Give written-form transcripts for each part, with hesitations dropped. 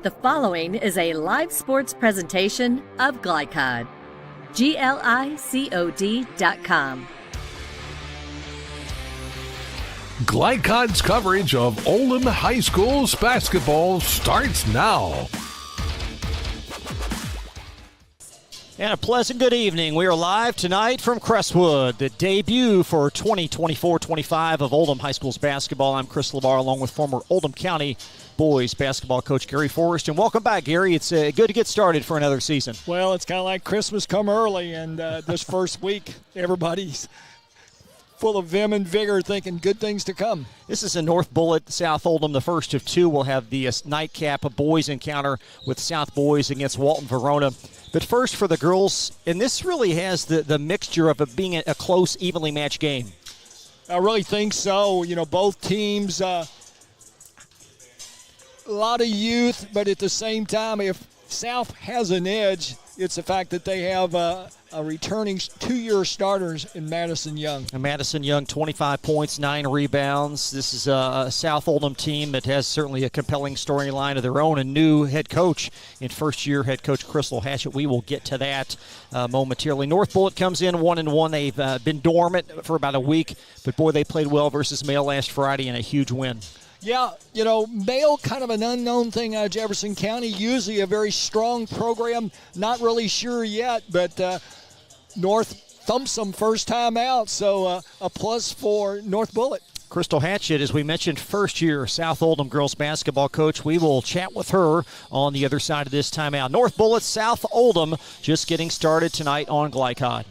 The following is a live sports presentation of Glycod. GLICOD.com. Glycod's coverage of Oldham High School's basketball starts now. And a pleasant good evening. We are live tonight from Crestwood, the debut for 2024-25 of Oldham High School's basketball. I'm Chris LeVar along with former Oldham County boys basketball coach Gary Forrest. And welcome back, Gary. It's good to get started for another season. Well, it's kind of like Christmas come early, and this first week, everybody's full of vim and vigor, thinking good things to come. This is in North Bullitt, South Oldham. The first of two will have the nightcap, a boys encounter with South Boys against Walton Verona. But first for the girls, and this really has the mixture of it being a close, evenly matched game. I really think so. You know, both teams, a lot of youth, but at the same time, if South has an edge, it's the fact that they have a returning two-year starters in Madison Young. And Madison Young, 25 points, 9 rebounds. This is a South Oldham team that has certainly a compelling storyline of their own. A new head coach in first-year head coach Crystal Hatchet. We will get to that momentarily. North Bullitt comes in 1-1. They've been dormant for about a week, but boy, they played well versus Mail last Friday in a huge win. Yeah, you know, Mail, kind of an unknown thing out of Jefferson County. Usually a very strong program. Not really sure yet, but North thumps them first time out, so a plus for North Bullitt. Crystal Hatchet, as we mentioned, first-year South Oldham girls basketball coach. We will chat with her on the other side of this timeout. North Bullitt, South Oldham, just getting started tonight on Glycod.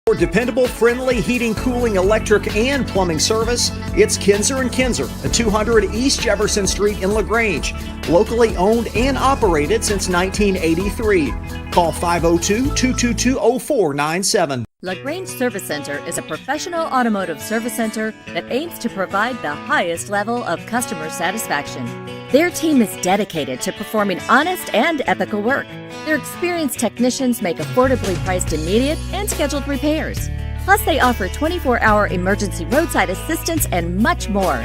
For dependable, friendly heating, cooling, electric, and plumbing service, it's Kinzer & Kinzer at 200 East Jefferson Street in LaGrange. Locally owned and operated since 1983. Call 502-222-0497. LaGrange Service Center is a professional automotive service center that aims to provide the highest level of customer satisfaction. Their team is dedicated to performing honest and ethical work. Their experienced technicians make affordably priced immediate and scheduled repairs. Plus, they offer 24-hour emergency roadside assistance and much more.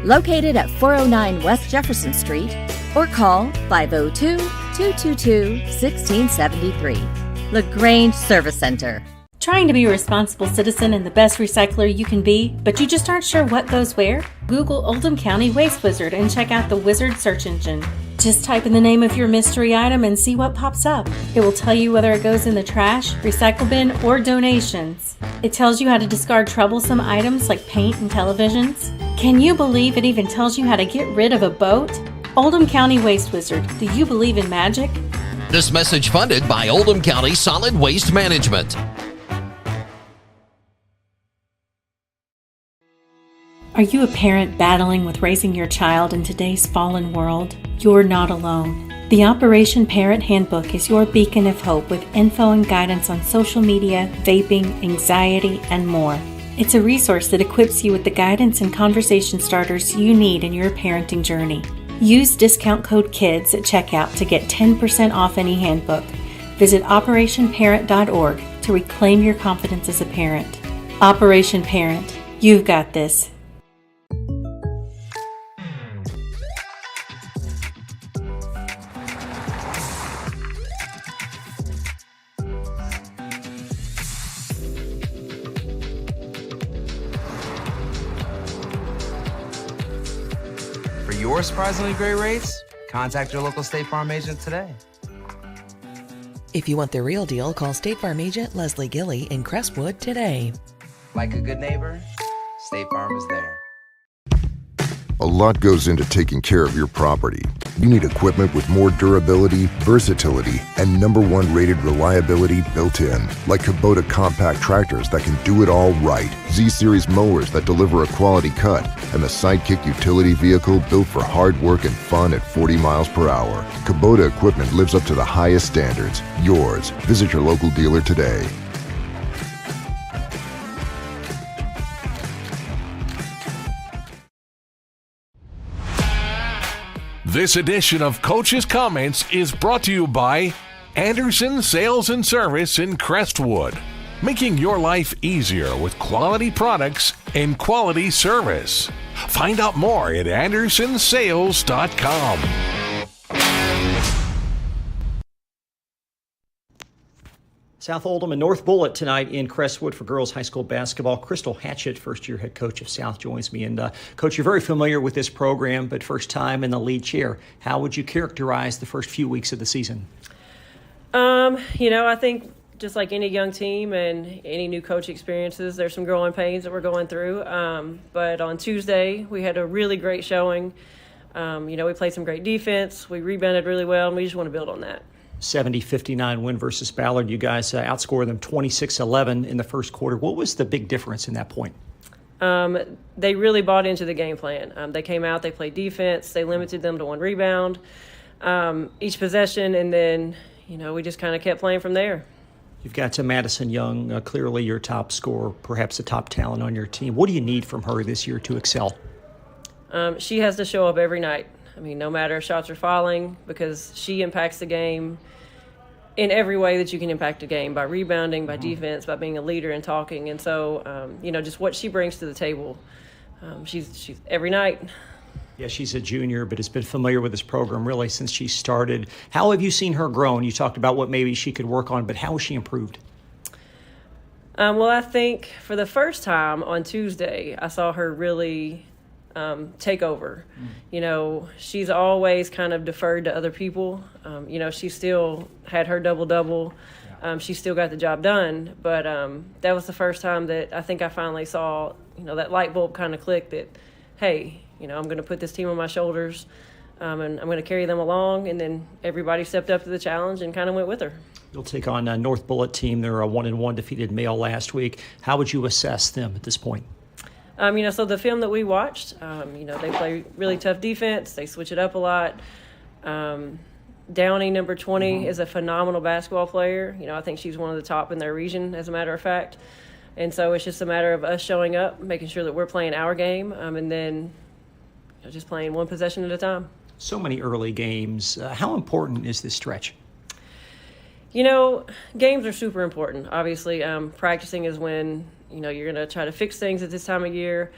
Located at 409 West Jefferson Street, or call 502-222-1673. LaGrange Service Center. Trying to be a responsible citizen and the best recycler you can be, but you just aren't sure what goes where? Google Oldham County Waste Wizard and check out the Wizard search engine. Just type in the name of your mystery item and see what pops up. It will tell you whether it goes in the trash, recycle bin, or donations. It tells you how to discard troublesome items like paint and televisions. Can you believe it even tells you how to get rid of a boat? Oldham County Waste Wizard. Do you believe in magic? This message funded by Oldham County Solid Waste Management. Are you a parent battling with raising your child in today's fallen world? You're not alone. The Operation Parent Handbook is your beacon of hope with info and guidance on social media, vaping, anxiety, and more. It's a resource that equips you with the guidance and conversation starters you need in your parenting journey. Use discount code KIDS at checkout to get 10% off any handbook. Visit operationparent.org to reclaim your confidence as a parent. Operation Parent. You've got this. For your surprisingly great rates, contact your local State Farm agent today. If you want the real deal, call State Farm agent Leslie Gilly in Crestwood today. Like a good neighbor, State Farm is there. A lot goes into taking care of your property. You need equipment with more durability, versatility, and #1 rated reliability built in. Like Kubota compact tractors that can do it all right, Z-Series mowers that deliver a quality cut, and the Sidekick utility vehicle built for hard work and fun at 40 miles per hour. Kubota equipment lives up to the highest standards. Yours. Visit your local dealer today. This edition of Coach's Comments is brought to you by Anderson Sales and Service in Crestwood, making your life easier with quality products and quality service. Find out more at andersonsales.com. South Oldham and North Bullitt tonight in Crestwood for girls high school basketball. Crystal Hatchet, first-year head coach of South, joins me. And, Coach, you're very familiar with this program, but first time in the lead chair. How would you characterize the first few weeks of the season? I think just like any young team and any new coach experiences, there's some growing pains that we're going through. But on Tuesday, we had a really great showing. We played some great defense. We rebounded really well, and we just want to build on that. 70-59 win versus Ballard. You guys outscored them 26-11 in the first quarter. What was the big difference in that point? They really bought into the game plan. They came out, they played defense, they limited them to one rebound each possession, and then, we just kind of kept playing from there. You've got Madison Young, clearly your top scorer, perhaps the top talent on your team. What do you need from her this year to excel? She has to show up every night. No matter if shots are falling, because she impacts the game in every way that you can impact a game, by rebounding, by defense, by being a leader and talking. And so, just what she brings to the table, she's every night. Yeah, she's a junior, but has been familiar with this program really since she started. How have you seen her grow? And you talked about what maybe she could work on, but how has she improved? Well, I think for the first time on Tuesday, I saw her really take over. She's always kind of deferred to other people. She still had her double-double. She still got the job done. But that was the first time that I think I finally saw, that light bulb kind of click that, hey, I'm going to put this team on my shoulders and I'm going to carry them along. And then everybody stepped up to the challenge and kind of went with her. You'll take on a North Bullitt team. They're a 1-1 defeated male last week. How would you assess them at this point? So the film that we watched, they play really tough defense. They switch it up a lot. Downey, number 20, is a phenomenal basketball player. I think she's one of the top in their region, as a matter of fact. And so it's just a matter of us showing up, making sure that we're playing our game, and then just playing one possession at a time. So many early games. How important is this stretch? Games are super important. Obviously, practicing is when you're going to try to fix things at this time of year.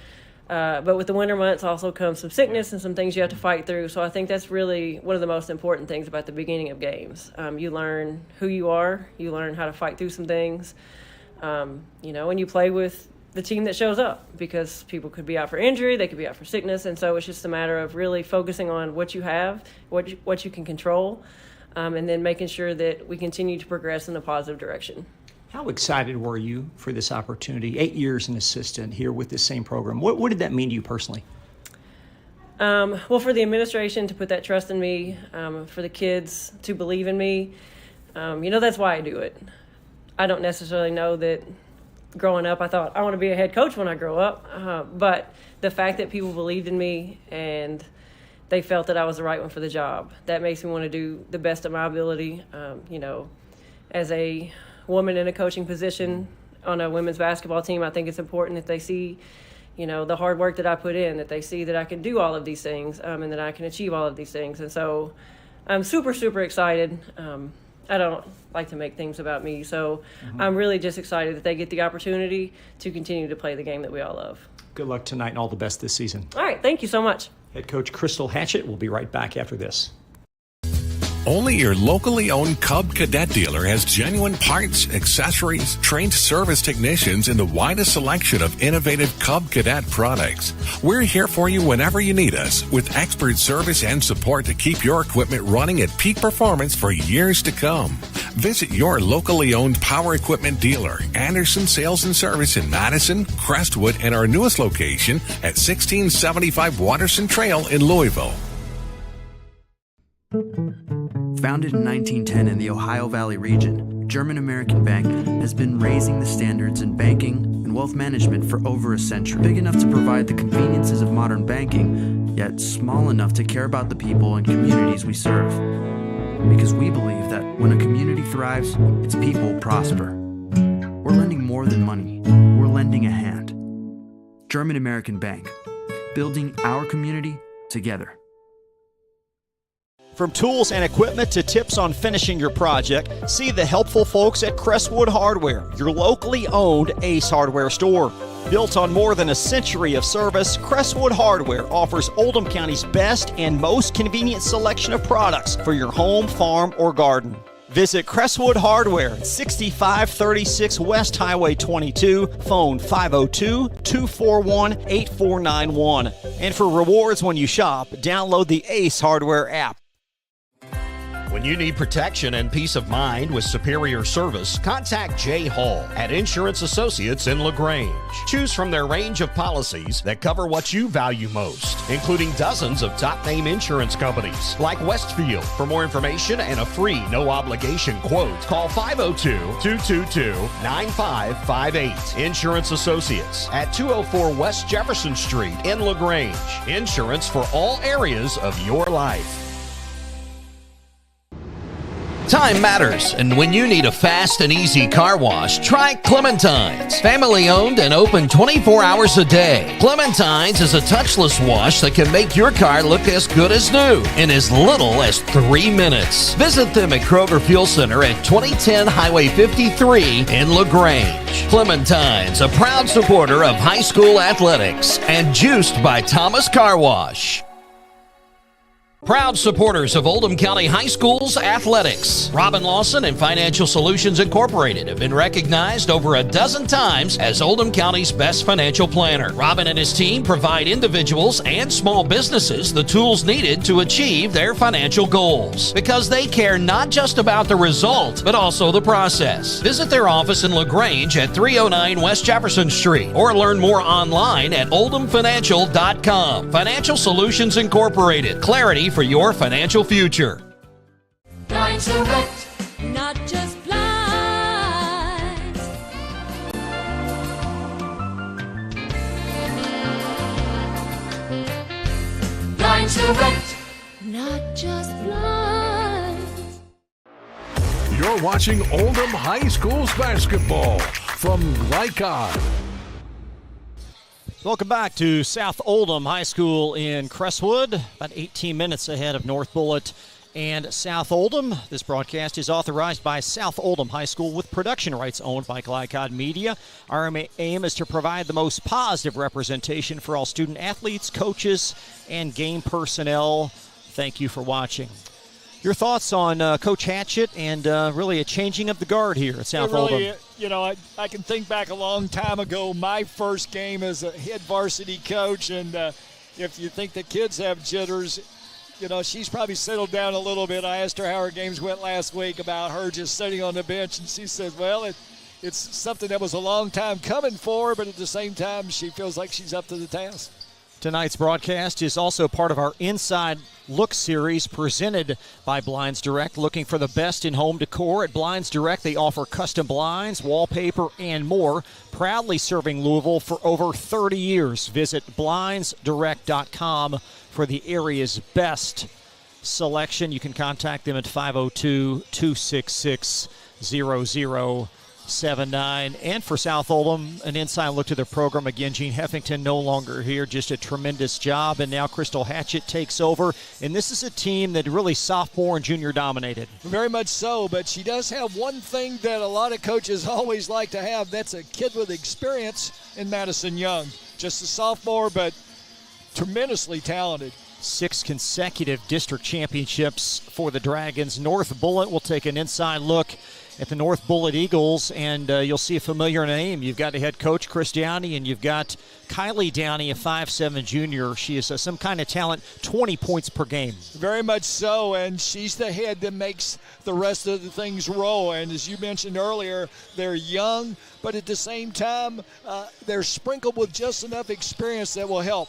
But with the winter months also comes some sickness and some things you have to fight through. So I think that's really one of the most important things about the beginning of games. You learn who you are. You learn how to fight through some things. And you play with the team that shows up, because people could be out for injury, they could be out for sickness. And so it's just a matter of really focusing on what you have, what you can control, and then making sure that we continue to progress in a positive direction. How excited were you for this opportunity? 8 years an assistant here with this same program. What did that mean to you personally? Well, for the administration to put that trust in me, for the kids to believe in me, that's why I do it. I don't necessarily know that growing up I thought I want to be a head coach when I grow up, but the fact that people believed in me and they felt that I was the right one for the job, that makes me want to do the best of my ability. As a woman in a coaching position on a women's basketball team, I think it's important that they see, the hard work that I put in, that they see that I can do all of these things, and that I can achieve all of these things. And so I'm super, super excited. I don't like to make things about me, so I'm really just excited that they get the opportunity to continue to play the game that we all love. Good luck tonight and all the best this season. All right, thank you so much. Head coach Crystal Hatchet will be right back after this. Only your locally owned Cub Cadet dealer has genuine parts, accessories, trained service technicians, and the widest selection of innovative Cub Cadet products. We're here for you whenever you need us, with expert service and support to keep your equipment running at peak performance for years to come. Visit your locally owned power equipment dealer, Anderson Sales and Service in Madison, Crestwood, and our newest location at 1675 Waterson Trail in Louisville. Founded in 1910 in the Ohio Valley region, German American Bank has been raising the standards in banking and wealth management for over a century. Big enough to provide the conveniences of modern banking, yet small enough to care about the people and communities we serve. Because we believe that when a community thrives, its people prosper. We're lending more than money. We're lending a hand. German American Bank, building our community together. From tools and equipment to tips on finishing your project, see the helpful folks at Crestwood Hardware, your locally owned Ace Hardware store. Built on more than a century of service, Crestwood Hardware offers Oldham County's best and most convenient selection of products for your home, farm, or garden. Visit Crestwood Hardware at 6536 West Highway 22, phone 502-241-8491. And for rewards when you shop, download the Ace Hardware app. When you need protection and peace of mind with superior service, contact Jay Hall at Insurance Associates in LaGrange. Choose from their range of policies that cover what you value most, including dozens of top-name insurance companies like Westfield. For more information and a free no-obligation quote, call 502-222-9558. Insurance Associates at 204 West Jefferson Street in LaGrange. Insurance for all areas of your life. Time matters, and when you need a fast and easy car wash, try Clementine's. Family owned and open 24 hours a day. Clementine's is a touchless wash that can make your car look as good as new in as little as 3 minutes. Visit them at Kroger Fuel Center at 2010 Highway 53 in LaGrange. Clementine's, a proud supporter of high school athletics and juiced by Thomas Car Wash. Proud supporters of Oldham County High School's athletics. Robin Lawson and Financial Solutions Incorporated have been recognized over a dozen times as Oldham County's best financial planner. Robin and his team provide individuals and small businesses the tools needed to achieve their financial goals because they care not just about the result, but also the process. Visit their office in LaGrange at 309 West Jefferson Street or learn more online at oldhamfinancial.com. Financial Solutions Incorporated. Clarity for your financial future. Blinds Direct, not just blinds. Blinds Direct, not just blinds. You're watching Oldham High School's basketball from Glycod. Welcome back to South Oldham High School in Crestwood, about 18 minutes ahead of North Bullitt and South Oldham. This broadcast is authorized by South Oldham High School with production rights owned by Glycod Media. Our aim is to provide the most positive representation for all student athletes, coaches, and game personnel. Thank you for watching. Your thoughts on Coach Hatchet and really a changing of the guard here at South Oldham? You know, I can think back a long time ago, my first game as a head varsity coach, and if you think the kids have jitters, you know, she's probably settled down a little bit. I asked her how her games went last week about her just sitting on the bench, and she said, well, it's something that was a long time coming for her, but at the same time, she feels like she's up to the task. Tonight's broadcast is also part of our Inside Look series presented by Blinds Direct. Looking for the best in home decor at Blinds Direct. They offer custom blinds, wallpaper, and more. Proudly serving Louisville for over 30 years. Visit blindsdirect.com for the area's best selection. You can contact them at 502-266-0079. And for South Oldham, an inside look to their program. Again, Gene Heffington no longer here, just a tremendous job. And now Crystal Hatchet takes over. And this is a team that really sophomore and junior dominated. Very much so, but she does have one thing that a lot of coaches always like to have. That's a kid with experience in Madison Young. Just a sophomore, but tremendously talented. 6 consecutive district championships for the Dragons. North Bullitt will take an inside look at the North Bullitt Eagles, and you'll see a familiar name. You've got the head coach, Chris Downey, and you've got Kylie Downey, a 5'7 junior. She is some kind of talent, 20 points per game. Very much so, and she's the head that makes the rest of the things roll. And as you mentioned earlier, they're young, but at the same time, they're sprinkled with just enough experience that will help.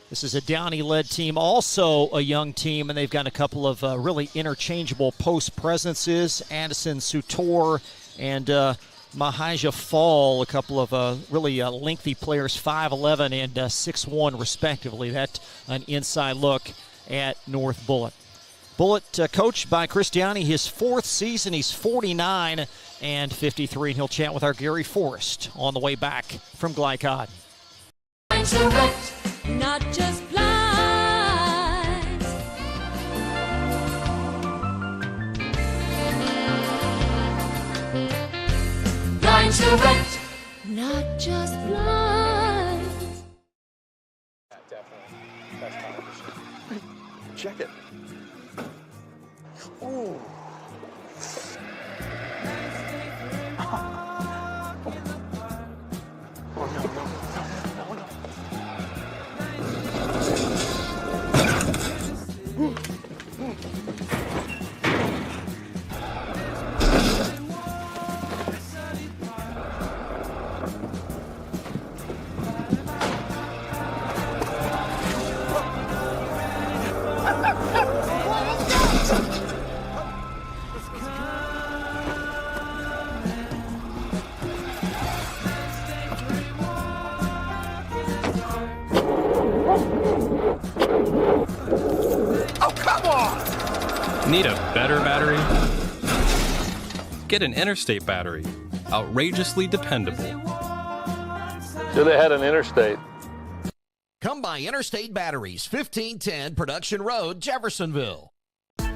This is a Downey-led team, also a young team, and they've got a couple of really interchangeable post presences. Addison Sutor and Mahaja Fall, a couple of really lengthy players, 5'11 and 6'1 respectively. That's an inside look at North Bullitt. Bullitt coached by Chris Downey, his 4th season. He's 49 and 53, and he'll chat with our Gary Forrest on the way back from Glycod. Not just blinds. Blinds Direct, not just blinds. Yeah, definitely. Best competition. Check it. Ooh. Need a better battery? Get an Interstate battery. Outrageously dependable. Should have had an Interstate. Come by Interstate Batteries, 1510 Production Road, Jeffersonville.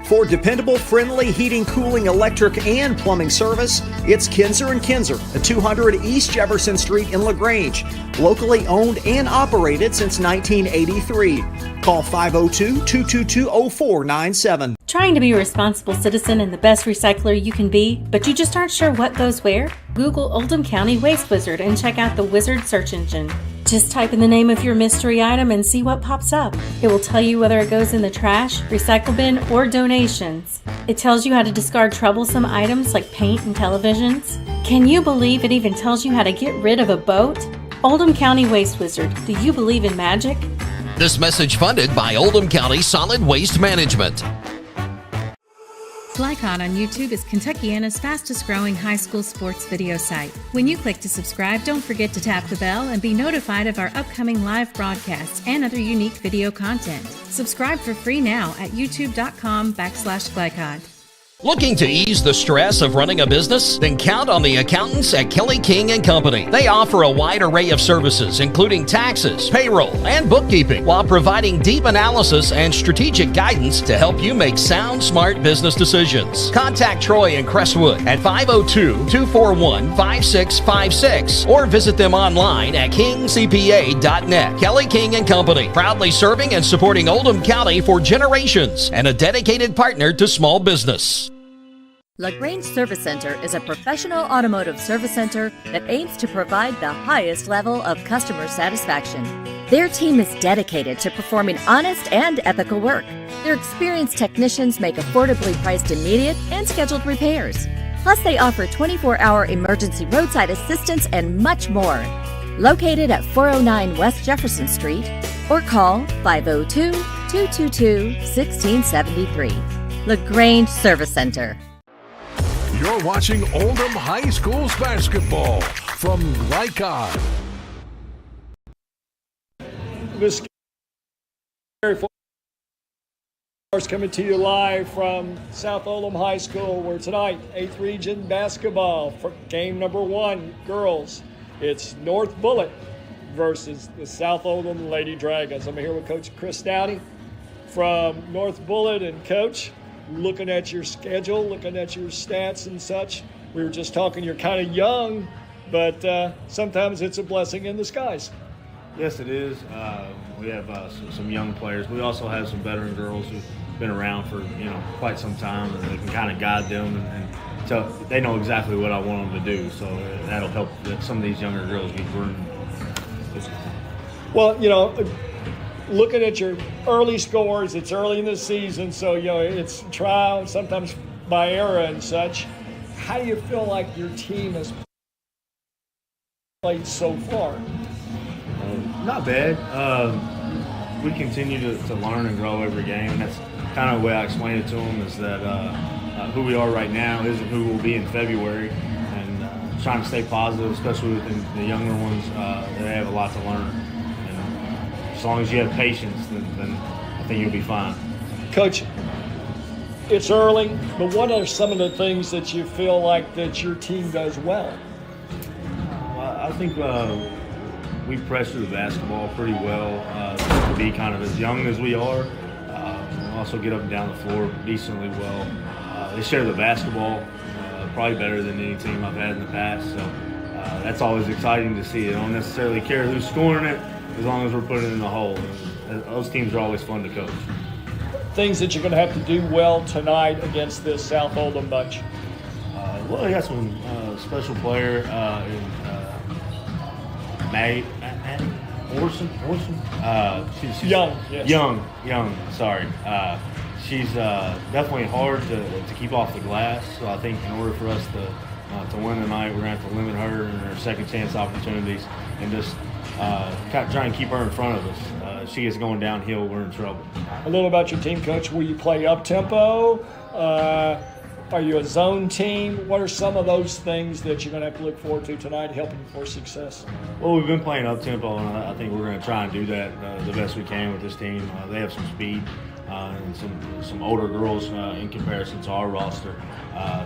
For dependable, friendly heating, cooling, electric, and plumbing service, it's Kinzer & Kinzer at 200 East Jefferson Street in LaGrange. Locally owned and operated since 1983. Call 502-222-0497. Trying to be a responsible citizen and the best recycler you can be, but you just aren't sure what goes where? Google Oldham County Waste Wizard and check out the Wizard search engine. Just type in the name of your mystery item and see what pops up. It will tell you whether it goes in the trash, recycle bin, or donations. It tells you how to discard troublesome items like paint and televisions. Can you believe it even tells you how to get rid of a boat? Oldham County Waste Wizard, do you believe in magic? This message funded by Oldham County Solid Waste Management. Flycon on YouTube is Kentuckiana's fastest growing high school sports video site. When you click to subscribe, don't forget to tap the bell and be notified of our upcoming live broadcasts and other unique video content. Subscribe for free now at youtube.com/Flycon. Looking to ease the stress of running a business? Then count on the accountants at Kelly King & Company. They offer a wide array of services, including taxes, payroll, and bookkeeping, while providing deep analysis and strategic guidance to help you make sound, smart business decisions. Contact Troy in Crestwood at 502-241-5656 or visit them online at kingcpa.net. Kelly King & Company, proudly serving and supporting Oldham County for generations and a dedicated partner to small business. LaGrange Service Center is a professional automotive service center that aims to provide the highest level of customer satisfaction. Their team is dedicated to performing honest and ethical work. Their experienced technicians make affordably priced immediate and scheduled repairs. Plus, they offer 24-hour emergency roadside assistance and much more. Located at 409 West Jefferson Street or call 502-222-1673. LaGrange Service Center. You're watching Oldham High School's basketball from Lycon. This is coming to you live from South Oldham High School, where tonight, 8th Region basketball for game number 1, girls. It's North Bullitt versus the South Oldham Lady Dragons. I'm here with Coach Chris Downey from North Bullitt. And Coach, looking at your schedule, looking at your stats and such, we were just talking, you're kind of young, but sometimes it's a blessing in disguise. Yes, it is. We have some young players. We also have some veteran girls who've been around for quite some time, and they can kind of guide them, and so they know exactly what I want them to do. So that'll help some of these younger girls get groomed. Well, looking at your early scores, it's early in the season, so it's trial, sometimes by error and such. How do you feel like your team has played so far? Not bad. We continue to learn and grow every game, and that's kind of the way I explain it to them, is that who we are right now isn't who we'll be in February, and trying to stay positive, especially with the younger ones. They have a lot to learn. As long as you have patience, then I think you'll be fine. Coach, it's early, but what are some of the things that you feel like that your team does well? I think we pressure the basketball pretty well to be kind of as young as we are. We also get up and down the floor decently well. They share the basketball probably better than any team I've had in the past, so that's always exciting to see. I don't necessarily care who's scoring it, as long as we're putting it in the hole. And those teams are always fun to coach. Things that you're going to have to do well tonight against this South Oldham bunch? Well, we got some special player in Maddie Orson. She's young. Yes. Young. Sorry. She's definitely hard to keep off the glass. So I think in order for us to win tonight, we're going to have to limit her and her second chance opportunities, and just try and keep her in front of us. She is going downhill, we're in trouble. A little about your team, Coach. Will you play up-tempo? Are you a zone team? What are some of those things that you're going to have to look forward to tonight, helping for success? Well, we've been playing up-tempo, and I think we're going to try and do that the best we can with this team. They have some speed. and some older girls in comparison to our roster.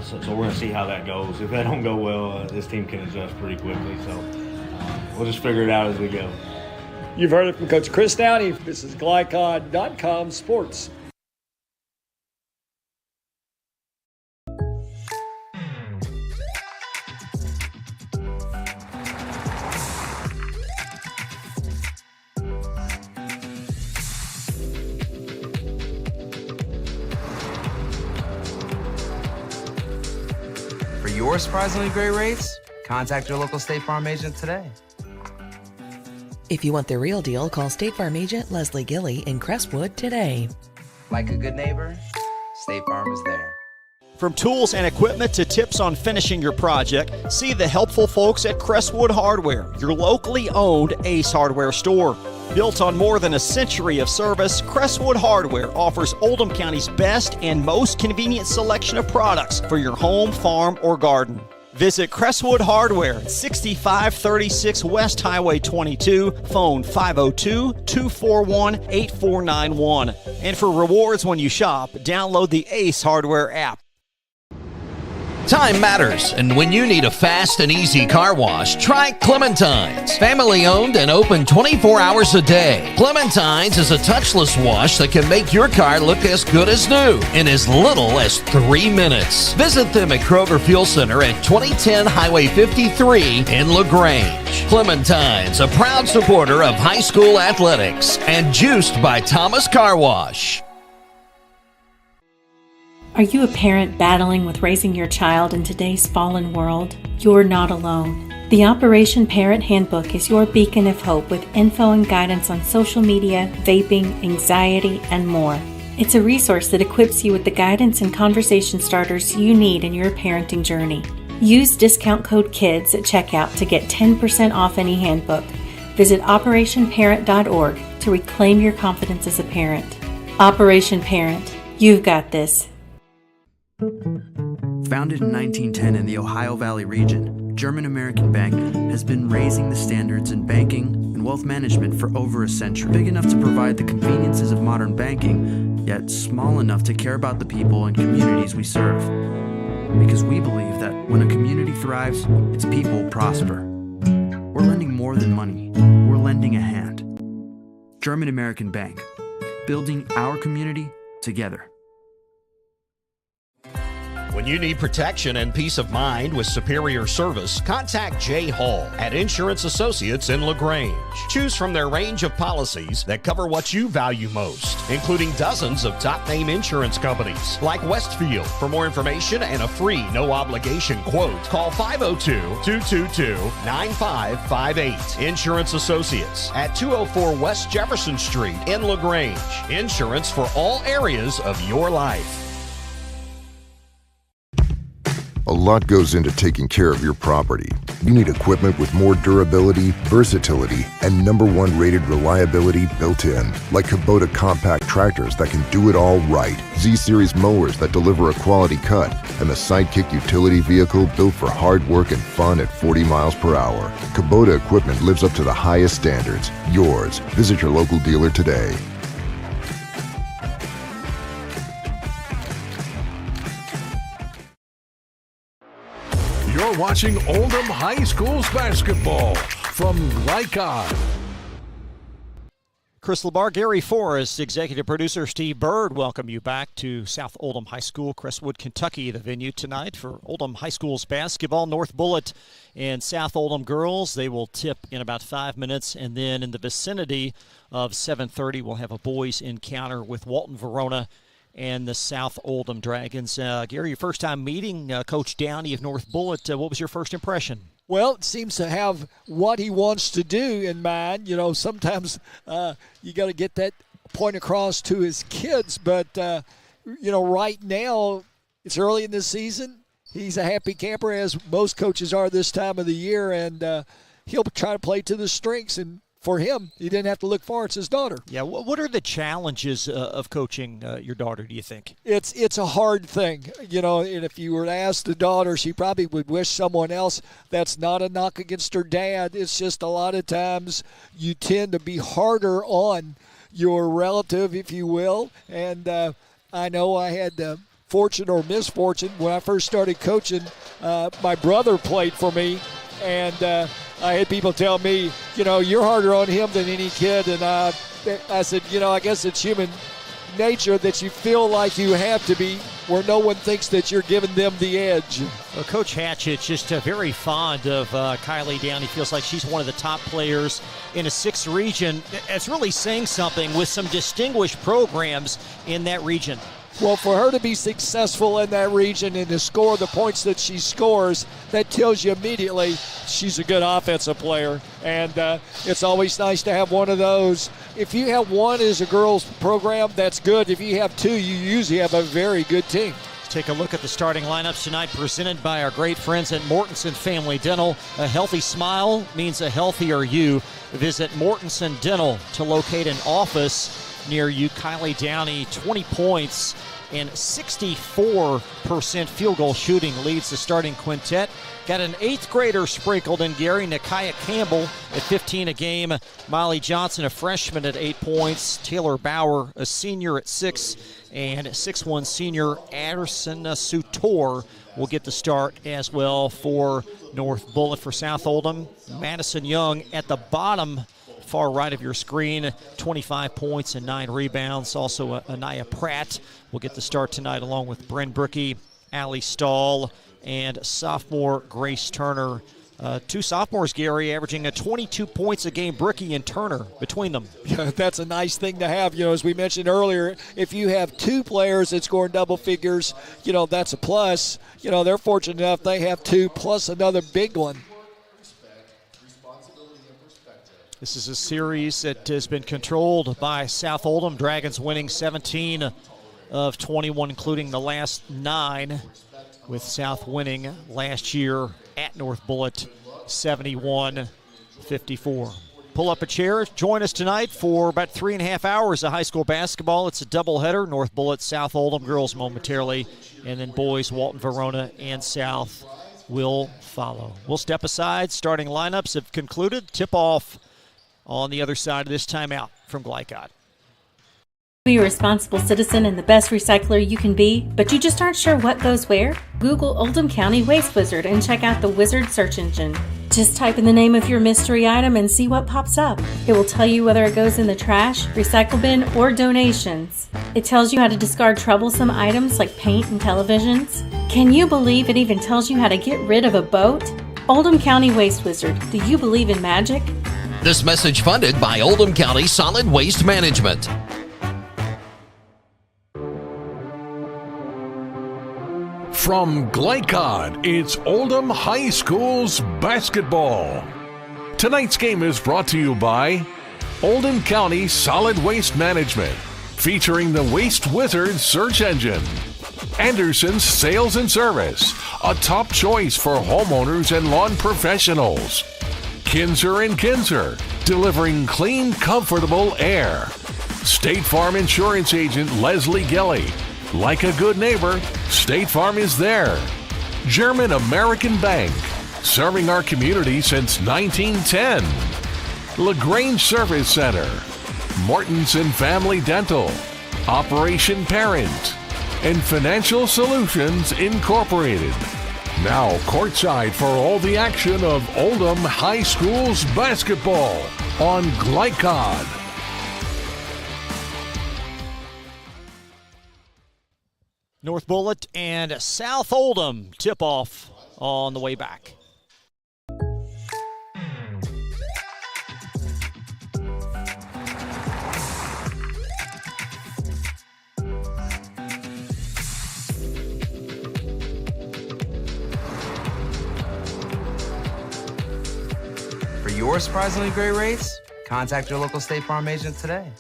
So we're going to see how that goes. If that don't go well, this team can adjust pretty quickly. So we'll just figure it out as we go. You've heard it from Coach Chris Downey. This is Glycod.com Sports. For your surprisingly great rates, contact your local State Farm agent today. If you want the real deal, call State Farm agent Leslie Gilly in Crestwood today. Like a good neighbor, State Farm is there. From tools and equipment to tips on finishing your project, see the helpful folks at Crestwood Hardware, your locally owned Ace Hardware store. Built on more than a century of service, Crestwood Hardware offers Oldham County's best and most convenient selection of products for your home, farm, or garden. Visit Crestwood Hardware, 6536 West Highway 22, phone 502-241-8491. And for rewards when you shop, download the Ace Hardware app. Time matters, and when you need a fast and easy car wash, try Clementine's. Family owned and open 24 hours a day. Clementine's is a touchless wash that can make your car look as good as new in as little as 3 minutes. Visit them at Kroger Fuel Center at 2010 Highway 53 in LaGrange. Clementine's, a proud supporter of high school athletics and juiced by Thomas Car Wash. Are you a parent battling with raising your child in today's fallen world? You're not alone. The Operation Parent Handbook is your beacon of hope with info and guidance on social media, vaping, anxiety, and more. It's a resource that equips you with the guidance and conversation starters you need in your parenting journey. Use discount code KIDS at checkout to get 10% off any handbook. Visit operationparent.org to reclaim your confidence as a parent. Operation Parent, you've got this. Founded in 1910 in the Ohio Valley region, German American Bank has been raising the standards in banking and wealth management for over a century. Big enough to provide the conveniences of modern banking, yet small enough to care about the people and communities we serve. Because we believe that when a community thrives, its people prosper. We're lending more than money. We're lending a hand. German American Bank, building our community together. When you need protection and peace of mind with superior service, contact Jay Hall at Insurance Associates in LaGrange. Choose from their range of policies that cover what you value most, including dozens of top-name insurance companies like Westfield. For more information and a free no-obligation quote, call 502-222-9558. Insurance Associates at 204 West Jefferson Street in LaGrange. Insurance for all areas of your life. A lot goes into taking care of your property. You need equipment with more durability, versatility, and #1 rated reliability built in, like Kubota compact tractors that can do it all right, Z-Series mowers that deliver a quality cut, and the Sidekick utility vehicle built for hard work and fun at 40 miles per hour. Kubota equipment lives up to the highest standards. Yours. Visit your local dealer today. You're watching Oldham High School's basketball from Glycod. Chris LeBar, Gary Forrest, executive producer Steve Bird, welcome you back to South Oldham High School, Crestwood, Kentucky, the venue tonight for Oldham High School's basketball. North Bullitt and South Oldham girls, they will tip in about 5 minutes, and then in the vicinity of 7:30, we'll have a boys encounter with Walton Verona and the South Oldham Dragons. Gary, your first time meeting Coach Downey of North Bullitt. What was your first impression? Well, it seems to have what he wants to do in mind. You know, sometimes you got to get that point across to his kids. But, you know, right now it's early in the season. He's a happy camper, as most coaches are this time of the year, and he'll try to play to the strengths. And for him, he didn't have to look far. It's his daughter. Yeah, what are the challenges of coaching your daughter, do you think? It's a hard thing, you know, and if you were to ask the daughter, she probably would wish someone else. That's not a knock against her dad. It's just a lot of times you tend to be harder on your relative, if you will. And I know I had fortune or misfortune when I first started coaching. My brother played for me, and I had people tell me, you're harder on him than any kid. And I said, I guess it's human nature that you feel like you have to be, where no one thinks that you're giving them the edge. Well, Coach Hatchet's just very fond of Kylie Downey. Feels like she's one of the top players in a 6th region. It's really saying something with some distinguished programs in that region. Well, for her to be successful in that region and to score the points that she scores, that tells you immediately she's a good offensive player. And it's always nice to have one of those. If you have one as a girls program, that's good. If you have two, you usually have a very good team. Let's take a look at the starting lineups tonight, presented by our great friends at Mortensen Family Dental. A healthy smile means a healthier you. Visit Mortensen Dental to locate an office near you. Kylie Downey, 20 points and 64% field goal shooting, leads the starting quintet. Got an 8th grader sprinkled in Gary. Nakia Campbell at 15 a game. Molly Johnson, a freshman, at 8 points. Taylor Bauer, a senior, at 6. And 6'1" senior Anderson Sutor will get the start as well for North Bullitt. For South Oldham, Madison Young at the bottom far right of your screen, 25 points and 9 rebounds. Also, Anaya Pratt will get the start tonight, along with Bryn Brookie, Allie Stahl, and sophomore Grace Turner. 2 sophomores, Gary, averaging 22 points a game, Brookie and Turner, between them. Yeah, that's a nice thing to have. As we mentioned earlier, if you have 2 players that score in double figures, that's a plus. They're fortunate enough they have 2 plus another big one. This is a series that has been controlled by South Oldham. Dragons winning 17 of 21, including the last 9, with South winning last year at North Bullitt 71-54. Pull up a chair. Join us tonight for about 3.5 hours of high school basketball. It's a doubleheader. North Bullitt, South Oldham girls momentarily, and then boys, Walton, Verona, and South will follow. We'll step aside. Starting lineups have concluded. Tip-off on the other side of this timeout from Glycod. Be a responsible citizen and the best recycler you can be, but you just aren't sure what goes where? Google Oldham County Waste Wizard and check out the Wizard search engine. Just type in the name of your mystery item and see what pops up. It will tell you whether it goes in the trash, recycle bin, or donations. It tells you how to discard troublesome items like paint and televisions. Can you believe it even tells you how to get rid of a boat? Oldham County Waste Wizard. Do you believe in magic? This message funded by Oldham County Solid Waste Management. From Glycod, it's Oldham High School's basketball. Tonight's game is brought to you by Oldham County Solid Waste Management, featuring the Waste Wizard search engine. Anderson's Sales and Service, a top choice for homeowners and lawn professionals. Kinzer & Kinzer, delivering clean, comfortable air. State Farm Insurance Agent Leslie Gelly. Like a good neighbor, State Farm is there. German American Bank, serving our community since 1910. LaGrange Service Center. Mortensen Family Dental. Operation Parent. And Financial Solutions Incorporated. Now courtside for all the action of Oldham High School's basketball on Glycod. North Bullitt and South Oldham tip-off on the way back. For your surprisingly great rates, contact your local State Farm agent today.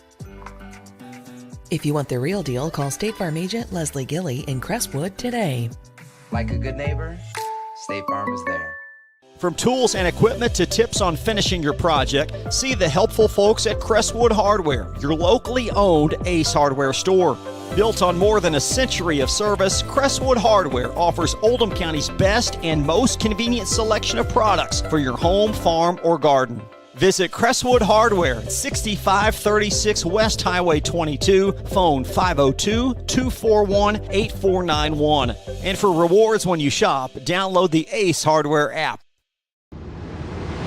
If you want the real deal, call State Farm agent Leslie Gilly in Crestwood today. Like a good neighbor, State Farm is there. From tools and equipment to tips on finishing your project, see the helpful folks at Crestwood Hardware, your locally owned Ace Hardware store. Built on more than a century of service, Crestwood Hardware offers Oldham County's best and most convenient selection of products for your home, farm, or garden. Visit Crestwood Hardware at 6536 West Highway 22, phone 502-241-8491. And for rewards when you shop, download the Ace Hardware app.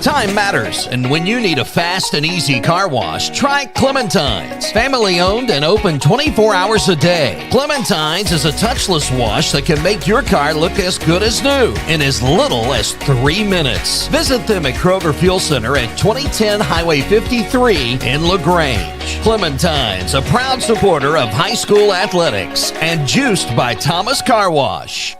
Time matters, and when you need a fast and easy car wash, try Clementine's. Family owned and open 24 hours a day. Clementine's is a touchless wash that can make your car look as good as new in as little as 3 minutes. Visit them at Kroger Fuel Center at 2010 Highway 53 in LaGrange. Clementine's, a proud supporter of high school athletics and juiced by Thomas Car Wash.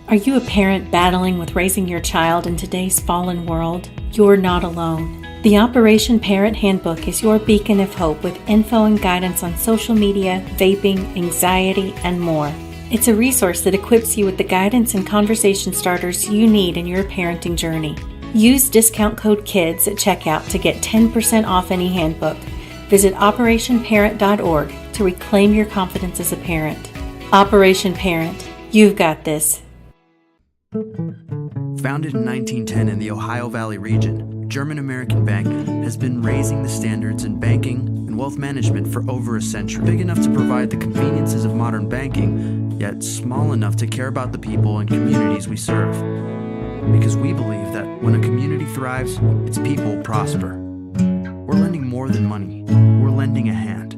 Are you a parent battling with raising your child in today's fallen world? You're not alone. The Operation Parent Handbook is your beacon of hope with info and guidance on social media, vaping, anxiety, and more. It's a resource that equips you with the guidance and conversation starters you need in your parenting journey. Use discount code KIDS at checkout to get 10% off any handbook. Visit operationparent.org to reclaim your confidence as a parent. Operation Parent, you've got this. Founded in 1910 in the Ohio Valley region, German American Bank has been raising the standards in banking and wealth management for over a century. Big enough to provide the conveniences of modern banking, yet small enough to care about the people and communities we serve. Because we believe that when a community thrives, its people prosper. We're lending more than money. We're lending a hand.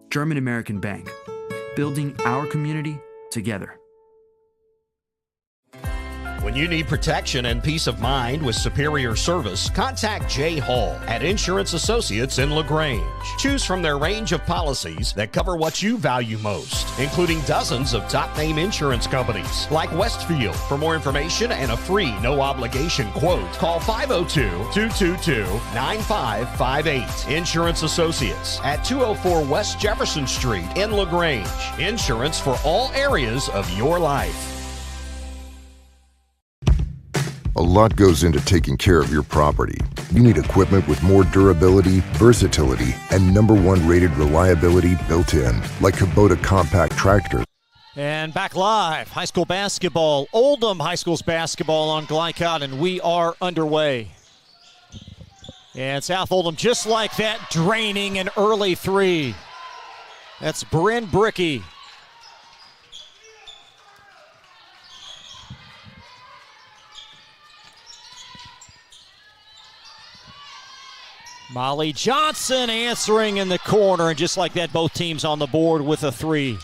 German American Bank, building our community together. When you need protection and peace of mind with superior service, contact Jay Hall at Insurance Associates in LaGrange. Choose from their range of policies that cover what you value most, including dozens of top-name insurance companies like Westfield. For more information and a free no-obligation quote, call 502-222-9558. Insurance Associates at 204 West Jefferson Street in LaGrange. Insurance for all areas of your life. A lot goes into taking care of your property. You need equipment with more durability, versatility, and #1 rated reliability built in, like Kubota compact tractors. And back live, high school basketball, Oldham High School's basketball on Glycott, and we are underway. And South Oldham, just like that, draining an early three. That's Bryn Brickey. Molly Johnson answering in the corner, and just like that, both teams on the board with a three.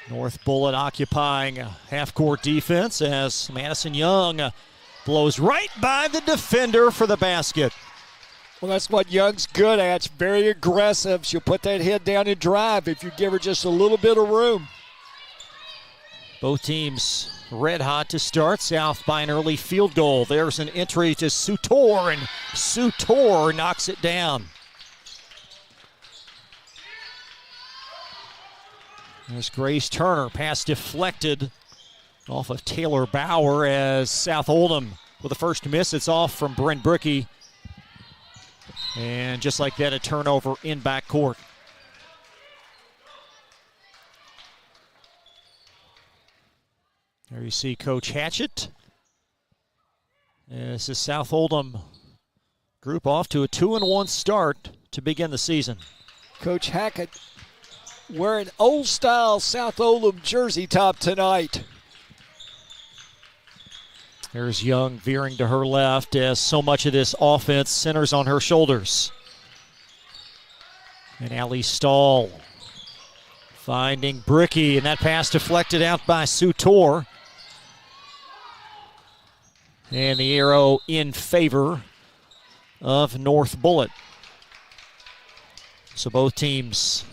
North Bullitt occupying a half-court defense as Madison Young blows right by the defender for the basket. Well, that's what Young's good at. She's very aggressive. She'll put that head down and drive if you give her just a little bit of room. Both teams red hot to start. South by an early field goal. There's an entry to Sutor, and Sutor knocks it down. There's Grace Turner. Pass deflected off of Taylor Bauer as South Oldham with the first miss. It's off from Bryn Brickey. And just like that, a turnover in backcourt. There you see Coach Hatchet. This is South Oldham group off to a 2-1 start to begin the season. Coach Hackett wearing old-style South Oldham jersey top tonight. There's Young veering to her left as so much of this offense centers on her shoulders. And Allie Stahl finding Brickey, and that pass deflected out by Sutor. And the arrow in favor of North Bullitt. So both teams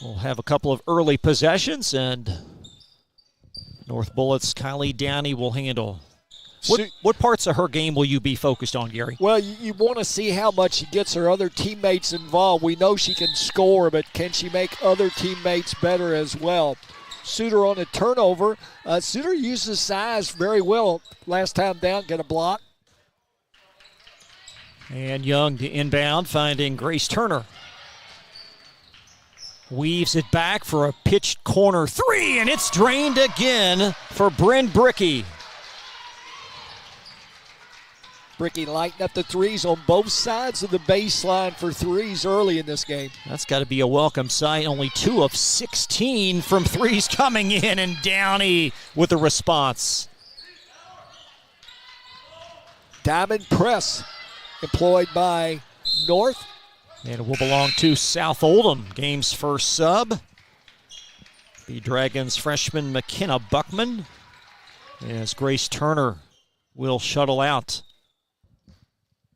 will have a couple of early possessions, and North Bullitt's Kylie Downey will handle. What parts of her game will you be focused on, Gary? Well, you want to see how much she gets her other teammates involved. We know she can score, but can she make other teammates better as well? Suter on a turnover. Suter uses size very well. Last time down, get a block. And Young to inbound, finding Grace Turner. Weaves it back for a pitched corner three, and it's drained again for Bryn Bricky. Bricky lighting up the threes on both sides of the baseline for threes early in this game. That's got to be a welcome sight. Only 2 of 16 from threes coming in, and Downey with the response. Diamond press employed by North. And it will belong to South Oldham. Game's first sub. The Dragons freshman McKenna Buckman. As Grace Turner will shuttle out.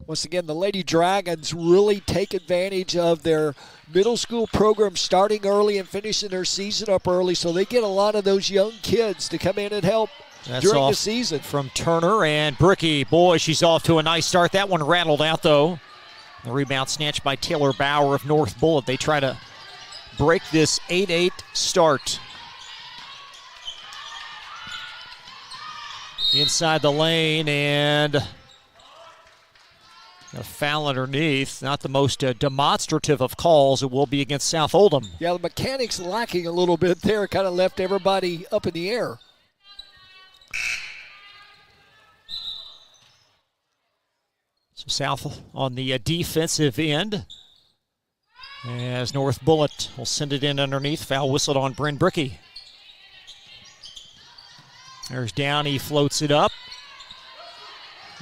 Once again, the Lady Dragons really take advantage of their middle school program starting early and finishing their season up early, so they get a lot of those young kids to come in and help during the season. From Turner and Bricky. Boy, she's off to a nice start. That one rattled out, though. The rebound snatched by Taylor Bauer of North Bullitt. They try to break this 8-8 start. Inside the lane, and a foul underneath. Not the most demonstrative of calls. It will be against South Oldham. Yeah, the mechanics lacking a little bit there. Kind of left everybody up in the air. So South on the defensive end. As North Bullitt will send it in underneath. Foul whistled on Bryn Bricky. There's Downey, floats it up.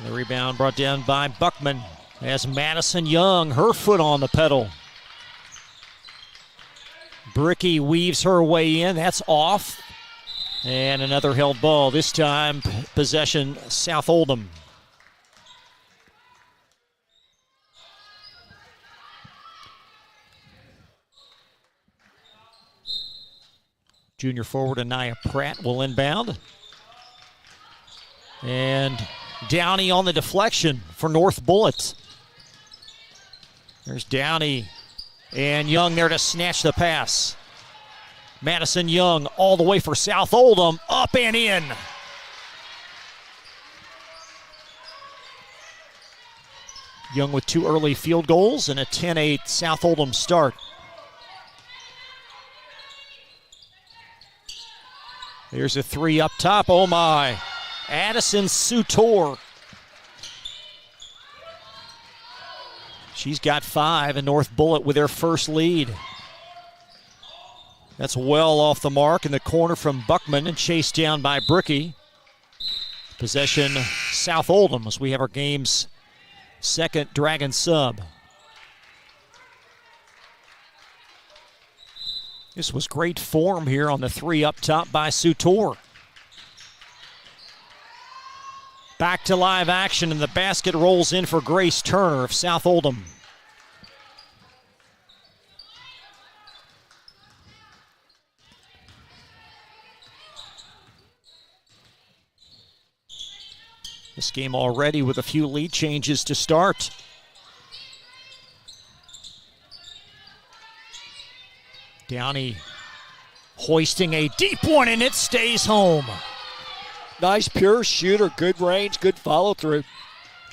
The rebound brought down by Buckman. As Madison Young, her foot on the pedal. Bricky weaves her way in. That's off. And another held ball. This time, possession, South Oldham. Junior forward Anaya Pratt will inbound. And Downey on the deflection for North Bullitt. There's Downey and Young there to snatch the pass. Madison Young all the way for South Oldham, up and in. Young with 2 early field goals and a 10-8 South Oldham start. There's a 3 up top, oh my. Addison Sutor. She's got 5, and North Bullitt with their first lead. That's well off the mark in the corner from Buckman and chased down by Bricky. Possession South Oldham as we have our game's second Dragon sub. This was great form here on the 3 up top by Sutor. Back to live action, and the basket rolls in for Grace Turner of South Oldham. This game already with a few lead changes to start. Downey hoisting a deep one, and it stays home. Nice pure shooter, good range, good follow through.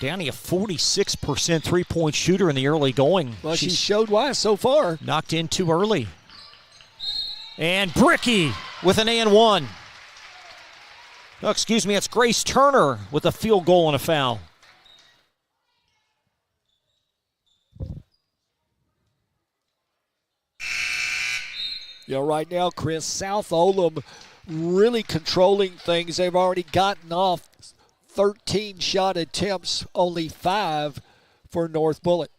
Downey a 46% three-point shooter in the early going. Well, she showed why so far. Knocked in too early. And Bricky with an and-one. Oh, excuse me, it's Grace Turner with a field goal and a foul. You know, right now, Chris, South Oldham really controlling things. They've already gotten off 13 shot attempts, only 5 for North Bullitt.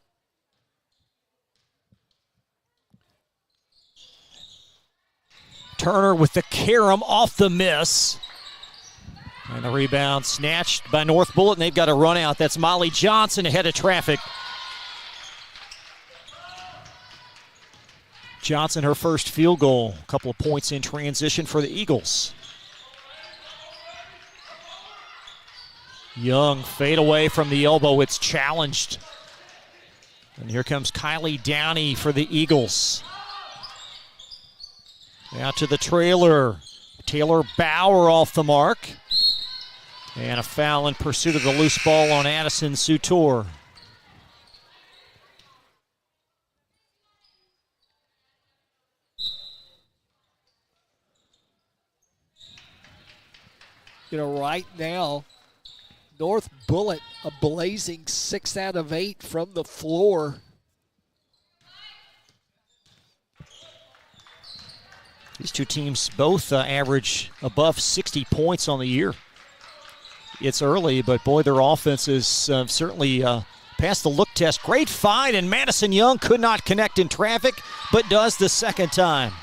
Turner with the carom off the miss. And the rebound snatched by North Bullitt, and they've got a run out. That's Molly Johnson ahead of traffic. Johnson, her first field goal. A couple of points in transition for the Eagles. Young fade away from the elbow. It's challenged. And here comes Kylie Downey for the Eagles. Out to the trailer. Taylor Bauer off the mark. And a foul in pursuit of the loose ball on Addison Sutor. right now, North Bullitt a blazing 6 out of 8 from the floor. These two teams both average above 60 points on the year. It's early, but boy, their offense is certainly passed the look test. Great find, and Madison Young could not connect in traffic, but does the second time.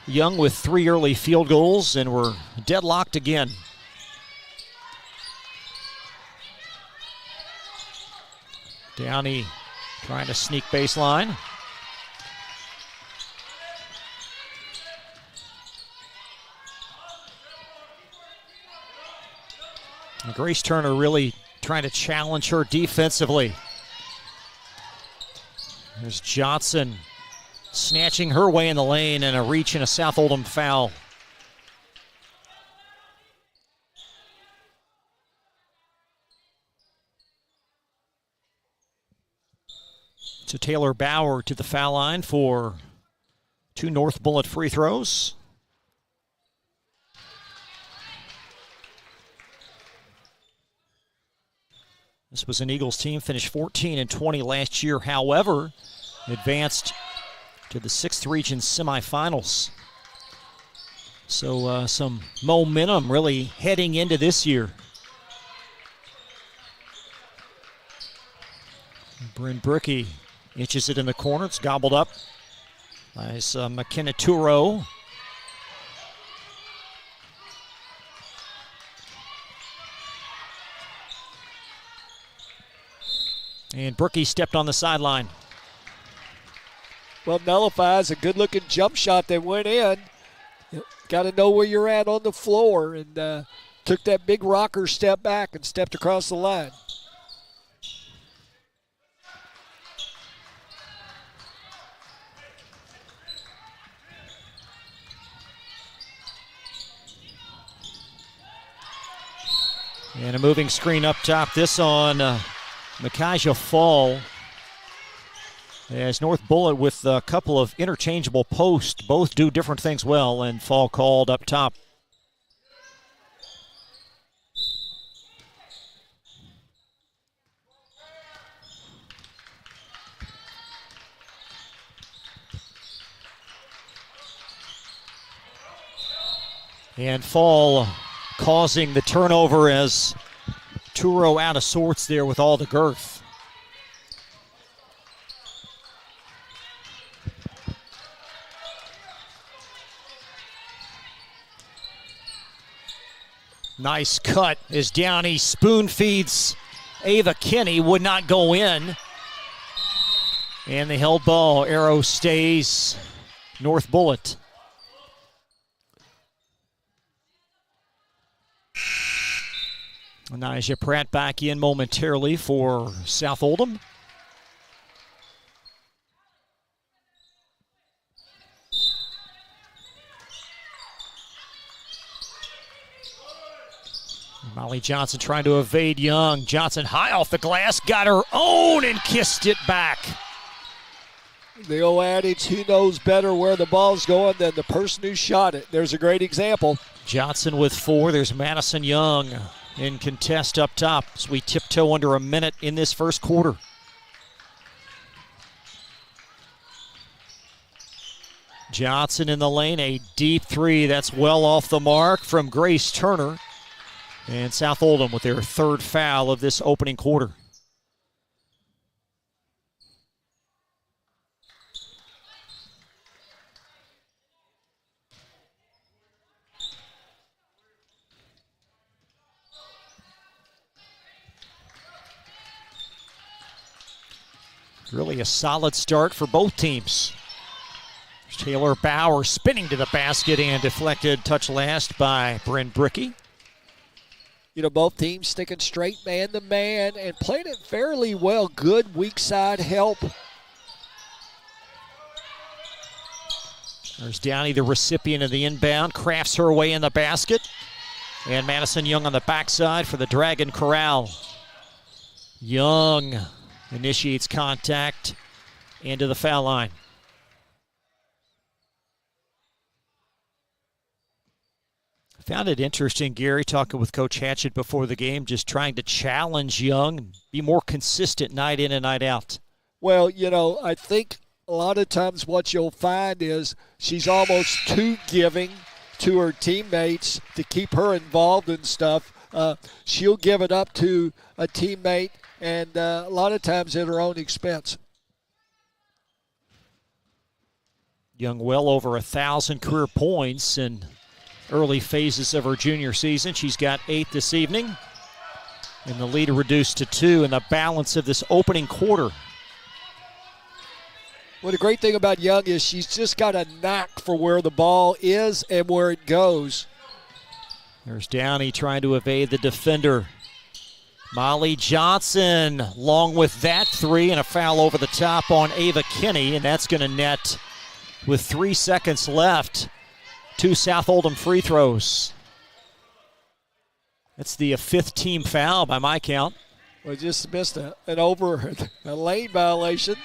Young with 3 early field goals, and we're deadlocked again. Downey trying to sneak baseline. And Grace Turner really trying to challenge her defensively. There's Johnson snatching her way in the lane, and a reach and a South Oldham foul. So Taylor Bauer to the foul line for 2 North Bullitt free throws. This was an Eagles team, finished 14-20 last year. However, advanced to the 6th region semifinals. So some momentum really heading into this year. Bryn Brickey inches it in the corner. It's gobbled up. Nice McKenna Turo. And Brickey stepped on the sideline. Well, nullifies a good-looking jump shot that went in. Got to know where you're at on the floor, and took that big rocker step back and stepped across the line. And a moving screen up top. This on Micaiah Fall. As North Bullitt with a couple of interchangeable posts, both do different things well, and Fall called up top. And Fall causing the turnover as Turo out of sorts there with all the girth. Nice cut as Downey spoon feeds Ava Kinney, would not go in. And the held ball, arrow stays North Bullitt. Elijah Pratt back in momentarily for South Oldham. Molly Johnson trying to evade Young. Johnson high off the glass, got her own and kissed it back. The old adage, who knows better where the ball's going than the person who shot it. There's a great example. Johnson with 4. There's Madison Young in contest up top as we tiptoe under a minute in this first quarter. Johnson in the lane, a deep 3. That's well off the mark from Grace Turner. And South Oldham with their 3rd foul of this opening quarter. Really a solid start for both teams. Taylor Bauer spinning to the basket and deflected, touch last by Bryn Brickey. You know, both teams sticking straight man to man and playing it fairly well. Good weak side help. There's Downey, the recipient of the inbound, crafts her way in the basket. And Madison Young on the backside for the Dragon Corral. Young initiates contact into the foul line. Found it interesting, Gary, talking with Coach Hatchet before the game, just trying to challenge Young and be more consistent night in and night out. Well, I think a lot of times what you'll find is she's almost too giving to her teammates to keep her involved in stuff. She'll give it up to a teammate, and a lot of times at her own expense. Young well over 1,000 career points in early phases of her junior season. She's got 8 this evening, and the lead reduced to 2 in the balance of this opening quarter. Well, the great thing about Young is she's just got a knack for where the ball is and where it goes. There's Downey trying to evade the defender. Molly Johnson, along with that 3, and a foul over the top on Ava Kinney, and that's going to net with 3 seconds left. 2 South Oldham free throws. That's the 5th team foul by my count. We just missed a lane violation.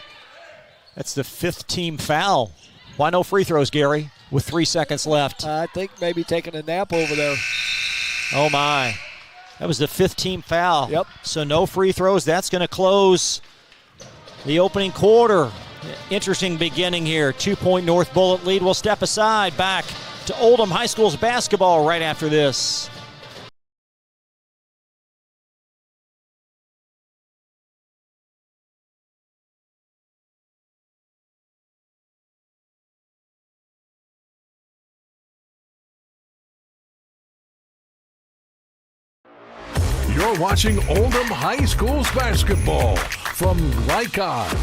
That's the 5th team foul. Why no free throws, Gary, with 3 seconds left? I think maybe taking a nap over there. Oh, my. That was the 5th team foul. Yep. So no free throws. That's going to close the opening quarter. Interesting beginning here. 2-point North Bullitt lead. We'll step aside. Back to Oldham High School's basketball right after this. You're watching Oldham High School's basketball from Lycon.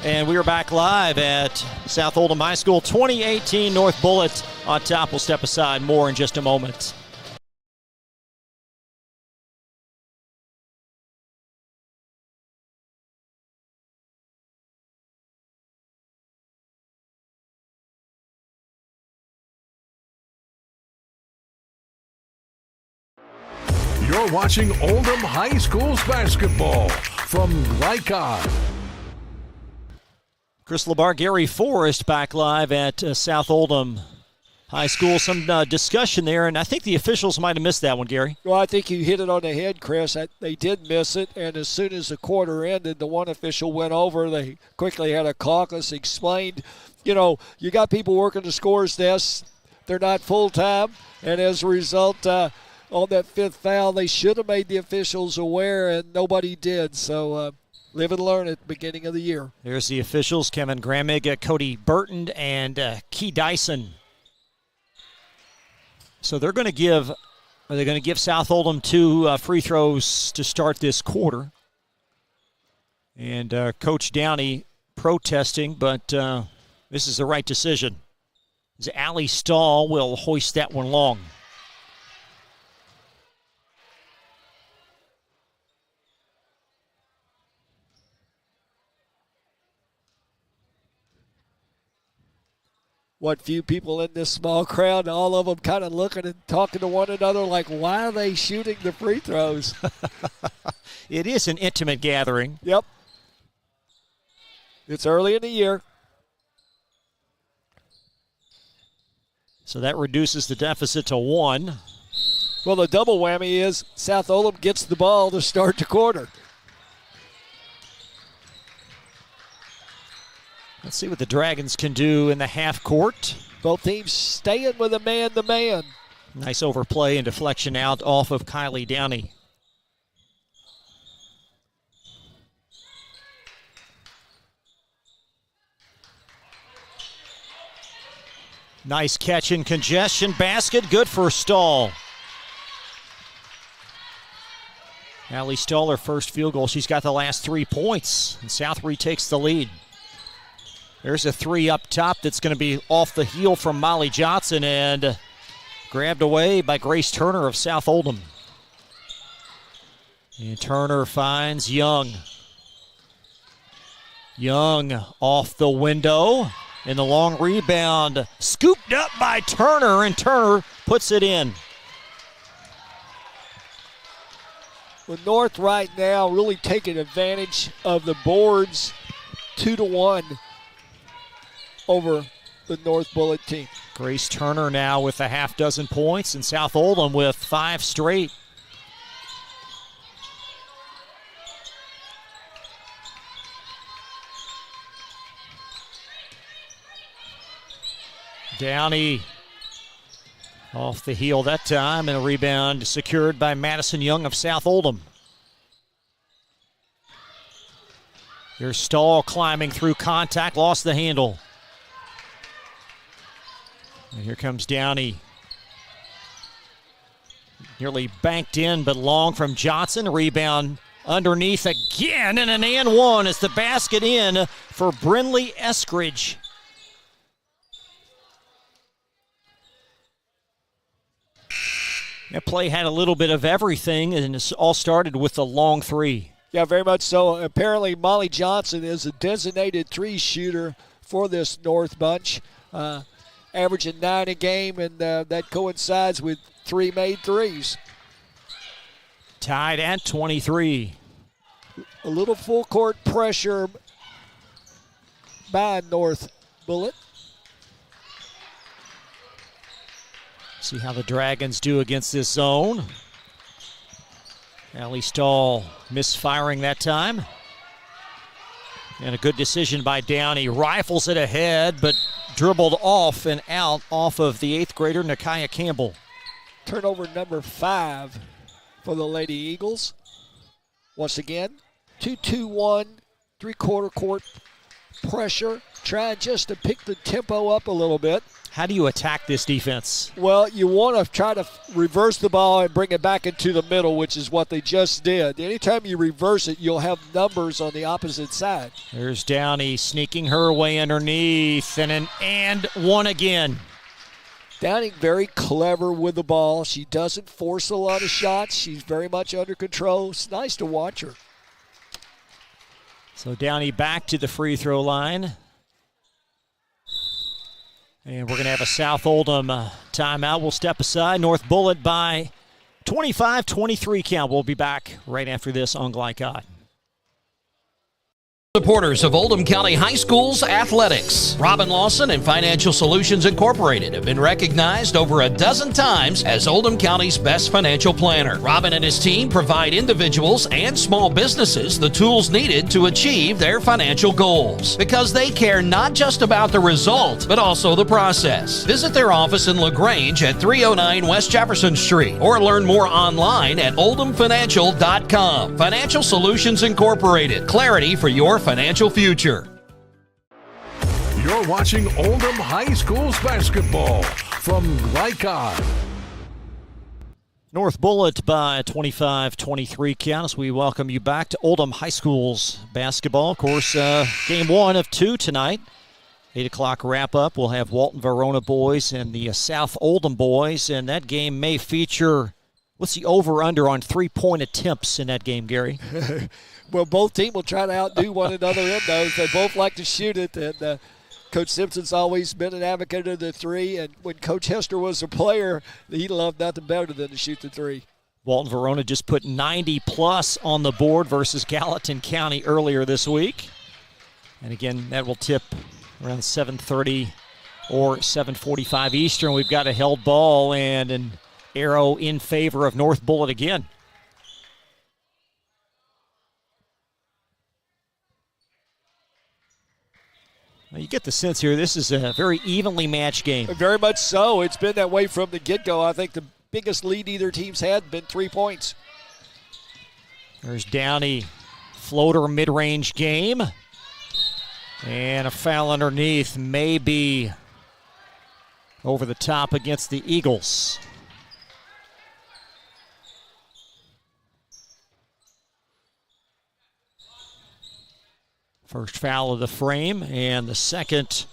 And we are back live at South Oldham High School, 2018 North Bullitt on top. We'll step aside. More in just a moment. You're watching Oldham High School's basketball from Lycon. Chris Labar, Gary Forrest back live at South Oldham High School. Some discussion there, and I think the officials might have missed that one, Gary. Well, I think you hit it on the head, Chris. They did miss it, and as soon as the quarter ended, the one official went over. They quickly had a caucus, explained, you got people working the scores desk. They're not full-time, and as a result, on that 5th foul, they should have made the officials aware, and nobody did. So live and learn at the beginning of the year. There's the officials, Kevin Gramig, Cody Burton, and Key Dyson. So are they going to give South Oldham 2 free throws to start this quarter? And Coach Downey protesting, but this is the right decision. As Allie Stahl will hoist that one long. What few people in this small crowd, all of them kind of looking and talking to one another like, why are they shooting the free throws? It is an intimate gathering. Yep. It's early in the year. So that reduces the deficit to 1. Well, the double whammy is South Oldham gets the ball to start the quarter. Let's see what the Dragons can do in the half court. Both teams staying with a man-to-man. Nice overplay and deflection out off of Kylie Downey. Nice catch in congestion basket. Good for Stahl. Allie Stahl, her first field goal. She's got the last 3 points, and South retakes the lead. There's a 3 up top that's going to be off the heel from Molly Johnson and grabbed away by Grace Turner of South Oldham. And Turner finds Young. Young off the window. And the long rebound scooped up by Turner, and Turner puts it in. With North right now really taking advantage of the boards 2-1 over the North Bullitt team. Grace Turner now with a half dozen points, and South Oldham with 5 straight. Downey off the heel that time, and a rebound secured by Madison Young of South Oldham. Here's Stahl climbing through contact, lost the handle. And here comes Downey. Nearly banked in, but long from Johnson. Rebound underneath again, and an and one as the basket in for Brinley Eskridge. That play had a little bit of everything, and it all started with the long three. Yeah, very much so. Apparently, Molly Johnson is a designated three shooter for this North bunch, averaging 9 a game, and that coincides with 3 made threes. Tied at 23. A little full court pressure by North Bullitt. See how the Dragons do against this zone. Allie Stahl misfiring that time. And a good decision by Downey. Rifles it ahead, but dribbled off and out off of the 8th grader, Nakia Campbell. Turnover number 5 for the Lady Eagles. Once again, 2-2-1, three-quarter court pressure. Trying just to pick the tempo up a little bit. How do you attack this defense? Well, you want to try to reverse the ball and bring it back into the middle, which is what they just did. Anytime you reverse it, you'll have numbers on the opposite side. There's Downey sneaking her way underneath, and an and one again. Downey very clever with the ball. She doesn't force a lot of shots. She's very much under control. It's nice to watch her. So Downey back to the free throw line. And we're going to have a South Oldham timeout. We'll step aside. North Bullitt by 25-23 count. We'll be back right after this on Glycod. Supporters of Oldham County High School's athletics. Robin Lawson and Financial Solutions Incorporated have been recognized over a dozen times as Oldham County's best financial planner. Robin and his team provide individuals and small businesses the tools needed to achieve their financial goals, because they care not just about the result, but also the process. Visit their office in LaGrange at 309 West Jefferson Street, or learn more online at oldhamfinancial.com. Financial Solutions Incorporated. Clarity for your financial future. You're watching Oldham High School's basketball from Glycod. North Bullitt by 25-23 count as we welcome you back to Oldham High School's basketball. Of course, game 1 of 2 tonight. 8 o'clock wrap-up. We'll have Walton Verona boys and the South Oldham boys, and that game may feature, what's the over-under on three-point attempts in that game, Gary? Well, both teams will try to outdo one another in those. They both like to shoot it, and Coach Simpson's always been an advocate of the three, and when Coach Hester was a player, he loved nothing better than to shoot the three. Walton Verona just put 90-plus on the board versus Gallatin County earlier this week. And again, that will tip around 7:30 or 7:45 Eastern. We've got a held ball and an arrow in favor of North Bullitt again. Now you get the sense here this is a very evenly matched game. Very much so. It's been that way from the get-go. I think the biggest lead either team's had been 3 points. There's Downey, floater mid-range game. And a foul underneath, maybe over the top against the Eagles. First foul of the frame, and the second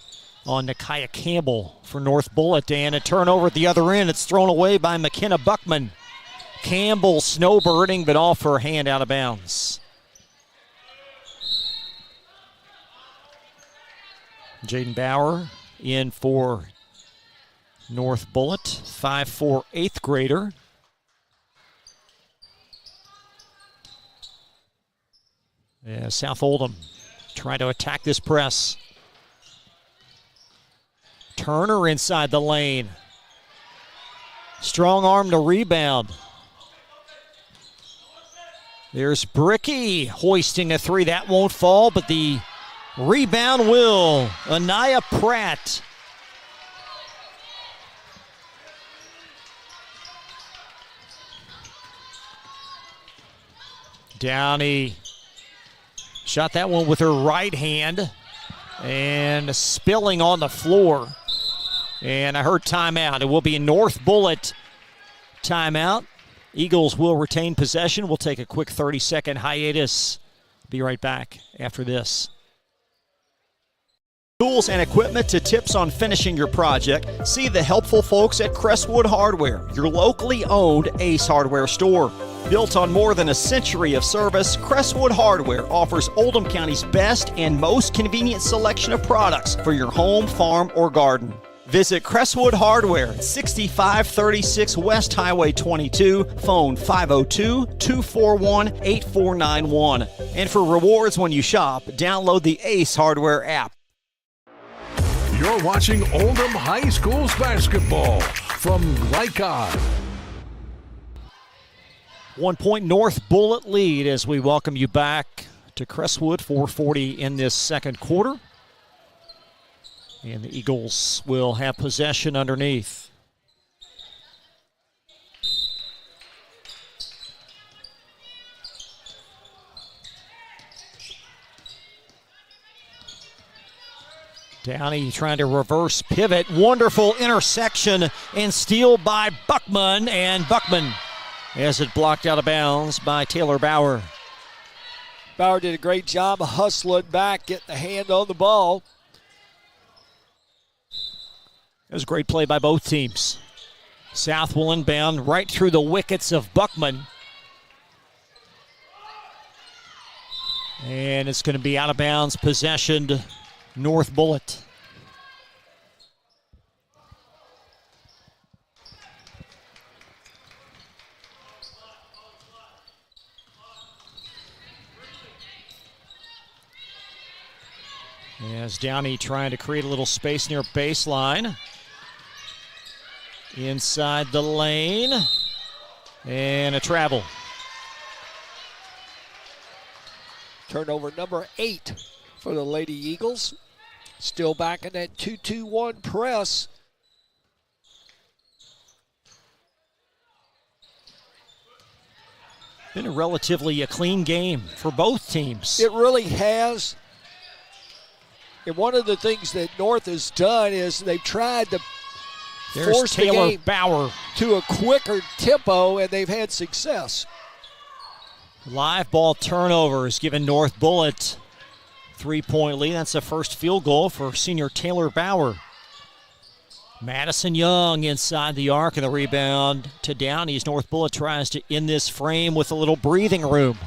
on Nakia Campbell for North Bullitt. And a turnover at the other end. It's thrown away by McKenna Buckman. Campbell snowbirding, but off her hand out of bounds. Jaden Bauer in for North Bullitt, 5'4", 8th grader. Yeah, South Oldham trying to attack this press. Turner inside the lane. Strong arm to rebound. There's Bricky hoisting a three. That won't fall, but the rebound will. Anaya Pratt. Downey shot that one with her right hand and spilling on the floor. And I heard timeout. It will be a North Bullitt timeout. Eagles will retain possession. We'll take a quick 30-second hiatus. Be right back after this. Tools and equipment to tips on finishing your project. See the helpful folks at Crestwood Hardware, your locally owned Ace Hardware store. Built on more than a century of service, Crestwood Hardware offers Oldham County's best and most convenient selection of products for your home, farm, or garden. Visit Crestwood Hardware at 6536 West Highway 22, phone 502-241-8491. And for rewards when you shop, download the Ace Hardware app. You're watching Oldham High School's basketball from Glycon. 1 point North Bullitt lead as we welcome you back to Crestwood. 4:40 in this second quarter. And the Eagles will have possession underneath. Downey trying to reverse pivot. Wonderful intersection and steal by Buckman. And Buckman has it blocked out of bounds by Taylor Bauer. Bauer did a great job hustling back, getting the hand on the ball. It was a great play by both teams. South will inbound right through the wickets of Buckman. And it's going to be out of bounds, possession to North Bullitt. As Downey trying to create a little space near baseline. Inside the lane. And a travel. Turnover number 8 for the Lady Eagles. Still back in that 2-2-1 press. Been a relatively clean game for both teams. It really has. And one of the things that North has done is they've tried to force Taylor the game Bauer to a quicker tempo, and they've had success. Live ball turnover has given North Bullitt 3-point lead. That's the first field goal for senior Taylor Bauer. Madison Young inside the arc, and the rebound to Downey as North Bullitt tries to end this frame with a little breathing room.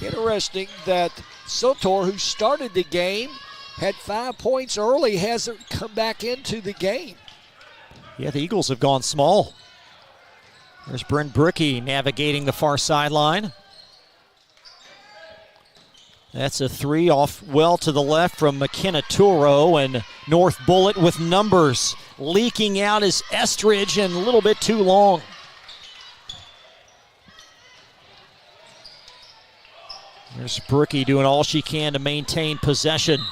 Interesting that Sotor, who started the game, had 5 points early, hasn't come back into the game. Yeah, the Eagles have gone small. There's Bryn Bricky navigating the far sideline. That's a three off well to the left from McKenna Turo, and North Bullitt with numbers. Leaking out is Estridge, and a little bit too long. There's Bricky doing all she can to maintain possession.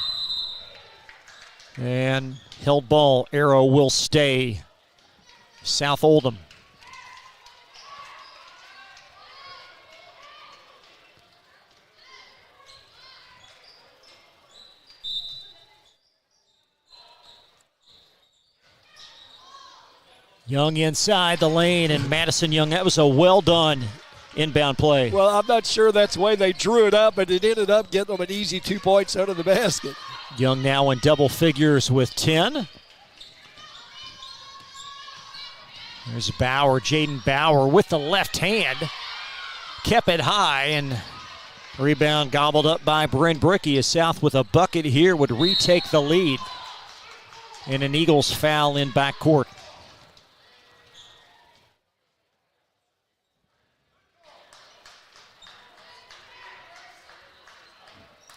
And held ball, arrow will stay. South Oldham. Young inside the lane, and Madison Young, that was a well done inbound play. Well, I'm not sure that's the way they drew it up, but it ended up getting them an easy 2 points out of the basket. Young now in double figures with 10. There's Bauer, Jaden Bauer with the left hand. Kept it high, and rebound gobbled up by Bryn Bricky as South with a bucket here would retake the lead. And an Eagles foul in backcourt.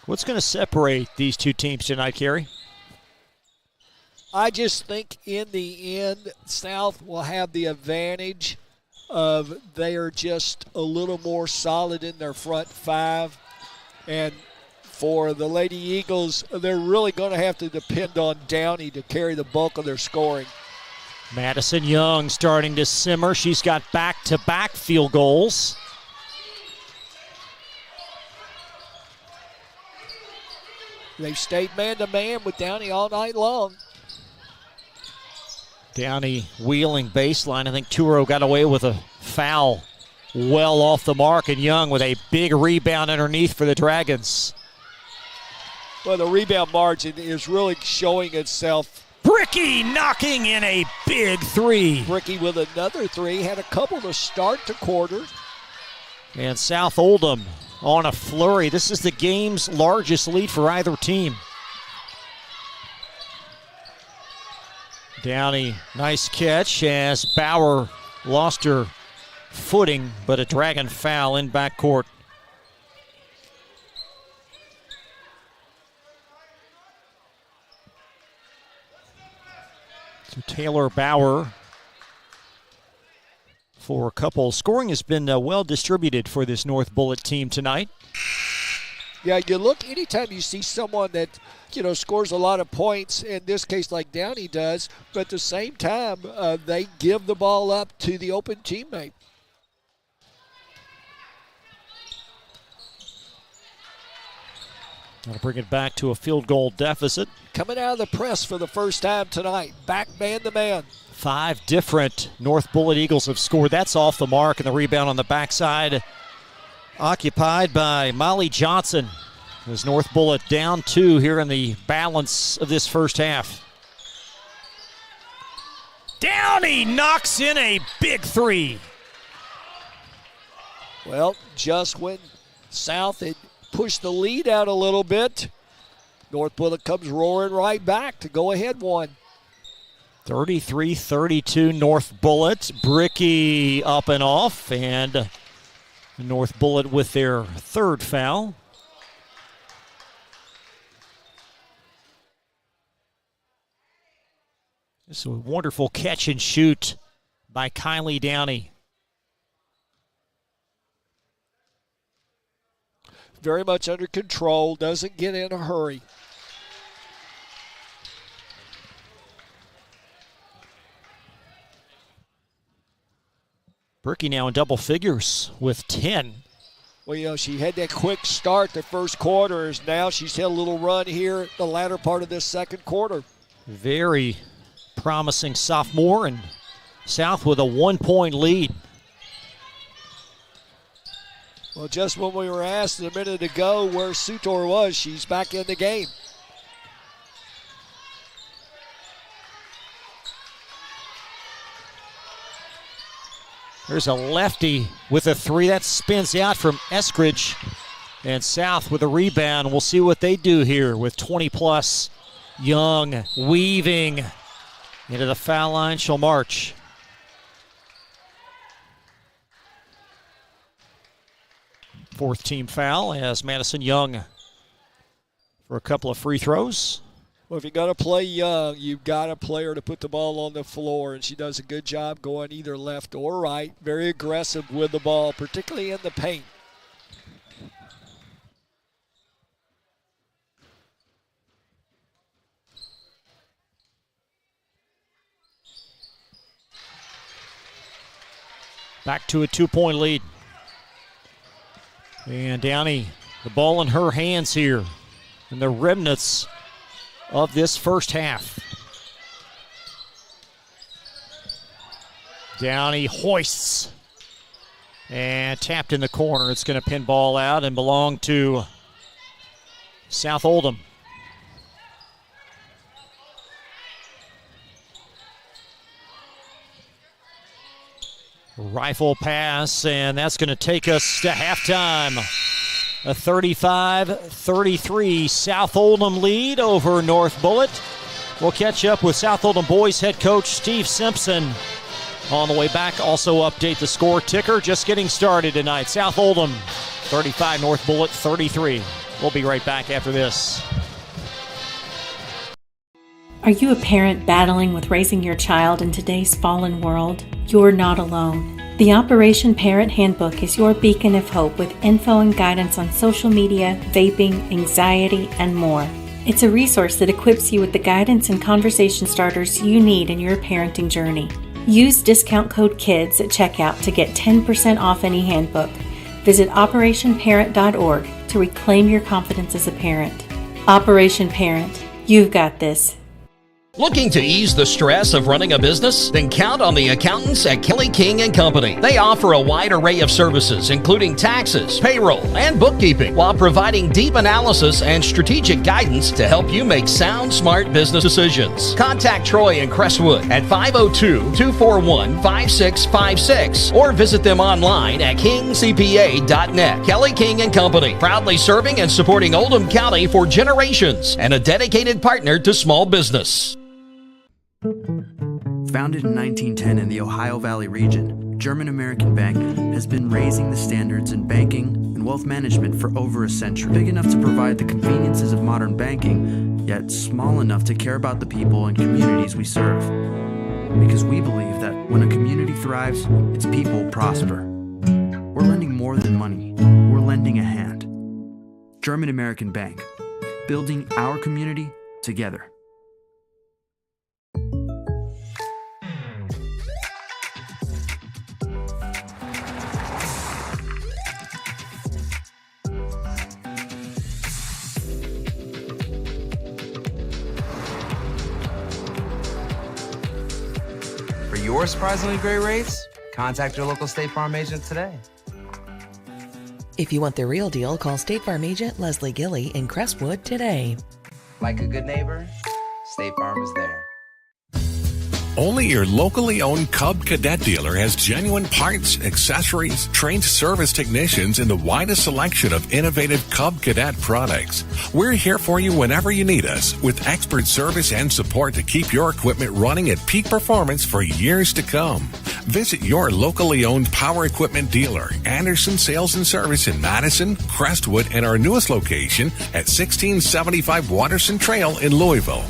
What's going to separate these two teams tonight, Kerry? I just think in the end, South will have the advantage of they are just a little more solid in their front five. And for the Lady Eagles, they're really going to have to depend on Downey to carry the bulk of their scoring. Madison Young starting to simmer. She's got back-to-back field goals. They've stayed man-to-man with Downey all night long. Downey wheeling baseline. I think Turo got away with a foul well off the mark, and Young with a big rebound underneath for the Dragons. Well, the rebound margin is really showing itself. Bricky knocking in a big three. Bricky with another three. Had a couple to start the quarter. And South Oldham on a flurry. This is the game's largest lead for either team. Downey, nice catch as Bauer lost her footing, but a Dragon foul in backcourt. So Taylor Bauer for a couple. Scoring has been well distributed for this North Bullitt team tonight. Yeah, you look, anytime you see someone that, scores a lot of points, in this case like Downey does, but at the same time, they give the ball up to the open teammate. That'll bring it back to a field goal deficit. Coming out of the press for the first time tonight, back man-to-man. 5 different North Bullitt Eagles have scored. That's off the mark, and the rebound on the backside occupied by Molly Johnson. As North Bullitt down 2 here in the balance of this first half. Downey knocks in a big 3. Well, just when South had pushed the lead out a little bit, North Bullitt comes roaring right back to go ahead one. 33-32 North Bullitt. Bricky up and off, and North Bullitt with their third foul. This is a wonderful catch and shoot by Kylie Downey. Very much under control, doesn't get in a hurry. Bricky now in double figures with 10. Well, she had that quick start the first quarter. Now she's had a little run here the latter part of this second quarter. Very promising sophomore, and South with a 1-point lead. Well, just when we were asked a minute ago where Sutor was, she's back in the game. There's a lefty with a 3. That spins out from Eskridge. And South with a rebound. We'll see what they do here with 20+. Young weaving into the foul line. She'll march. Fourth team foul as Madison Young for a couple of free throws. Well, if you're going to play Young, you've got a player to put the ball on the floor, and she does a good job going either left or right. Very aggressive with the ball, particularly in the paint. Back to a 2-point lead. And Downey, the ball in her hands here in the remnants of this first half. Downey hoists and tapped in the corner. It's going to pin ball out and belong to South Oldham. Rifle pass, and that's going to take us to halftime. A 35-33 South Oldham lead over North Bullitt. We'll catch up with South Oldham boys head coach Steve Simpson on the way back. Also update the score ticker. Just getting started tonight. South Oldham 35, North Bullitt 33. We'll be right back after this. Are you a parent battling with raising your child in today's fallen world? You're not alone. The Operation Parent Handbook is your beacon of hope with info and guidance on social media, vaping, anxiety, and more. It's a resource that equips you with the guidance and conversation starters you need in your parenting journey. Use discount code KIDS at checkout to get 10% off any handbook. Visit operationparent.org to reclaim your confidence as a parent. Operation Parent, you've got this. Looking to ease the stress of running a business? Then count on the accountants at Kelly King & Company. They offer a wide array of services, including taxes, payroll, and bookkeeping, while providing deep analysis and strategic guidance to help you make sound, smart business decisions. Contact Troy in Crestwood at 502-241-5656 or visit them online at kingcpa.net. Kelly King & Company, proudly serving and supporting Oldham County for generations and a dedicated partner to small business. Founded in 1910 in the Ohio Valley region, German American Bank has been raising the standards in banking and wealth management for over a century. Big enough to provide the conveniences of modern banking, yet small enough to care about the people and communities we serve. Because we believe that when a community thrives, its people prosper. We're lending more than money. We're lending a hand. German American Bank, building our community together. For your surprisingly great rates, contact your local State Farm agent today. If you want the real deal, call State Farm agent Leslie Gilly in Crestwood today. Like a good neighbor, State Farm is there. Only your locally owned Cub Cadet dealer has genuine parts, accessories, trained service technicians, and the widest selection of innovative Cub Cadet products. We're here for you whenever you need us, with expert service and support to keep your equipment running at peak performance for years to come. Visit your locally owned power equipment dealer, Anderson Sales and Service in Madison, Crestwood, and our newest location at 1675 Waterson Trail in Louisville.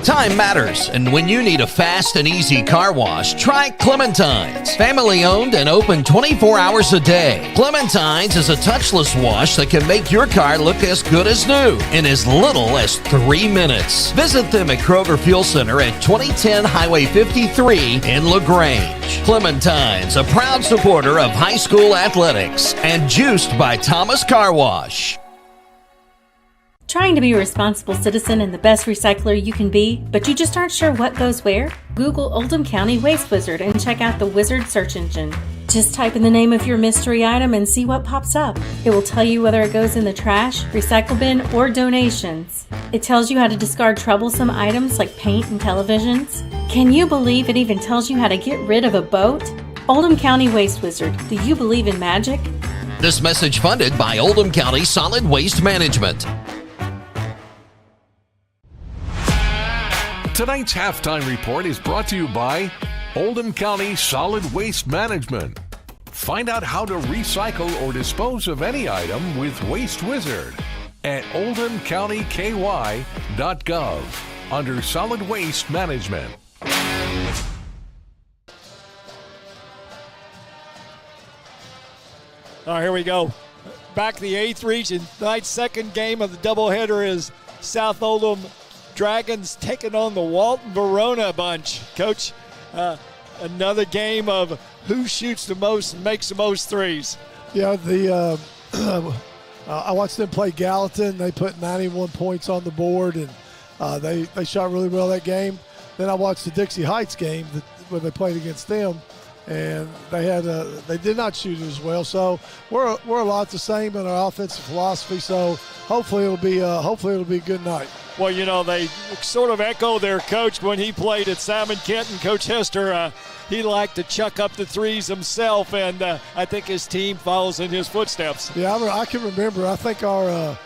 Time matters, and when you need a fast and easy car wash, try Clementine's. Family owned and open 24 hours a day. Clementine's is a touchless wash that can make your car look as good as new in as little as 3 minutes. Visit them at Kroger Fuel Center at 2010 Highway 53 in LaGrange. Clementine's, a proud supporter of high school athletics and juiced by Thomas Car Wash. Trying to be a responsible citizen and the best recycler you can be, but you just aren't sure what goes where? Google Oldham County Waste Wizard and check out the Wizard search engine. Just type in the name of your mystery item and see what pops up. It will tell you whether it goes in the trash, recycle bin, or donations. It tells you how to discard troublesome items like paint and televisions. Can you believe it even tells you how to get rid of a boat? Oldham County Waste Wizard, do you believe in magic? This message funded by Oldham County Solid Waste Management. Tonight's halftime report is brought to you by Oldham County Solid Waste Management. Find out how to recycle or dispose of any item with Waste Wizard at oldhamcountyky.gov under Solid Waste Management. All right, here we go. Back to the 8th region. Tonight's second game of the doubleheader is South Oldham Dragons taking on the Walton Verona bunch. Coach, another game of who shoots the most and makes the most threes. Yeah, I watched them play Gallatin. They put 91 points on the board, and they shot really well that game. Then I watched the Dixie Heights game where they played against them, and they did not shoot as well. So we're a lot the same in our offensive philosophy. So hopefully it'll be a good night. Well, you know, they sort of echo their coach when he played at Salmon Kenton. Coach Hester, he liked to chuck up the threes himself, and I think his team follows in his footsteps. Yeah, I can remember. I think our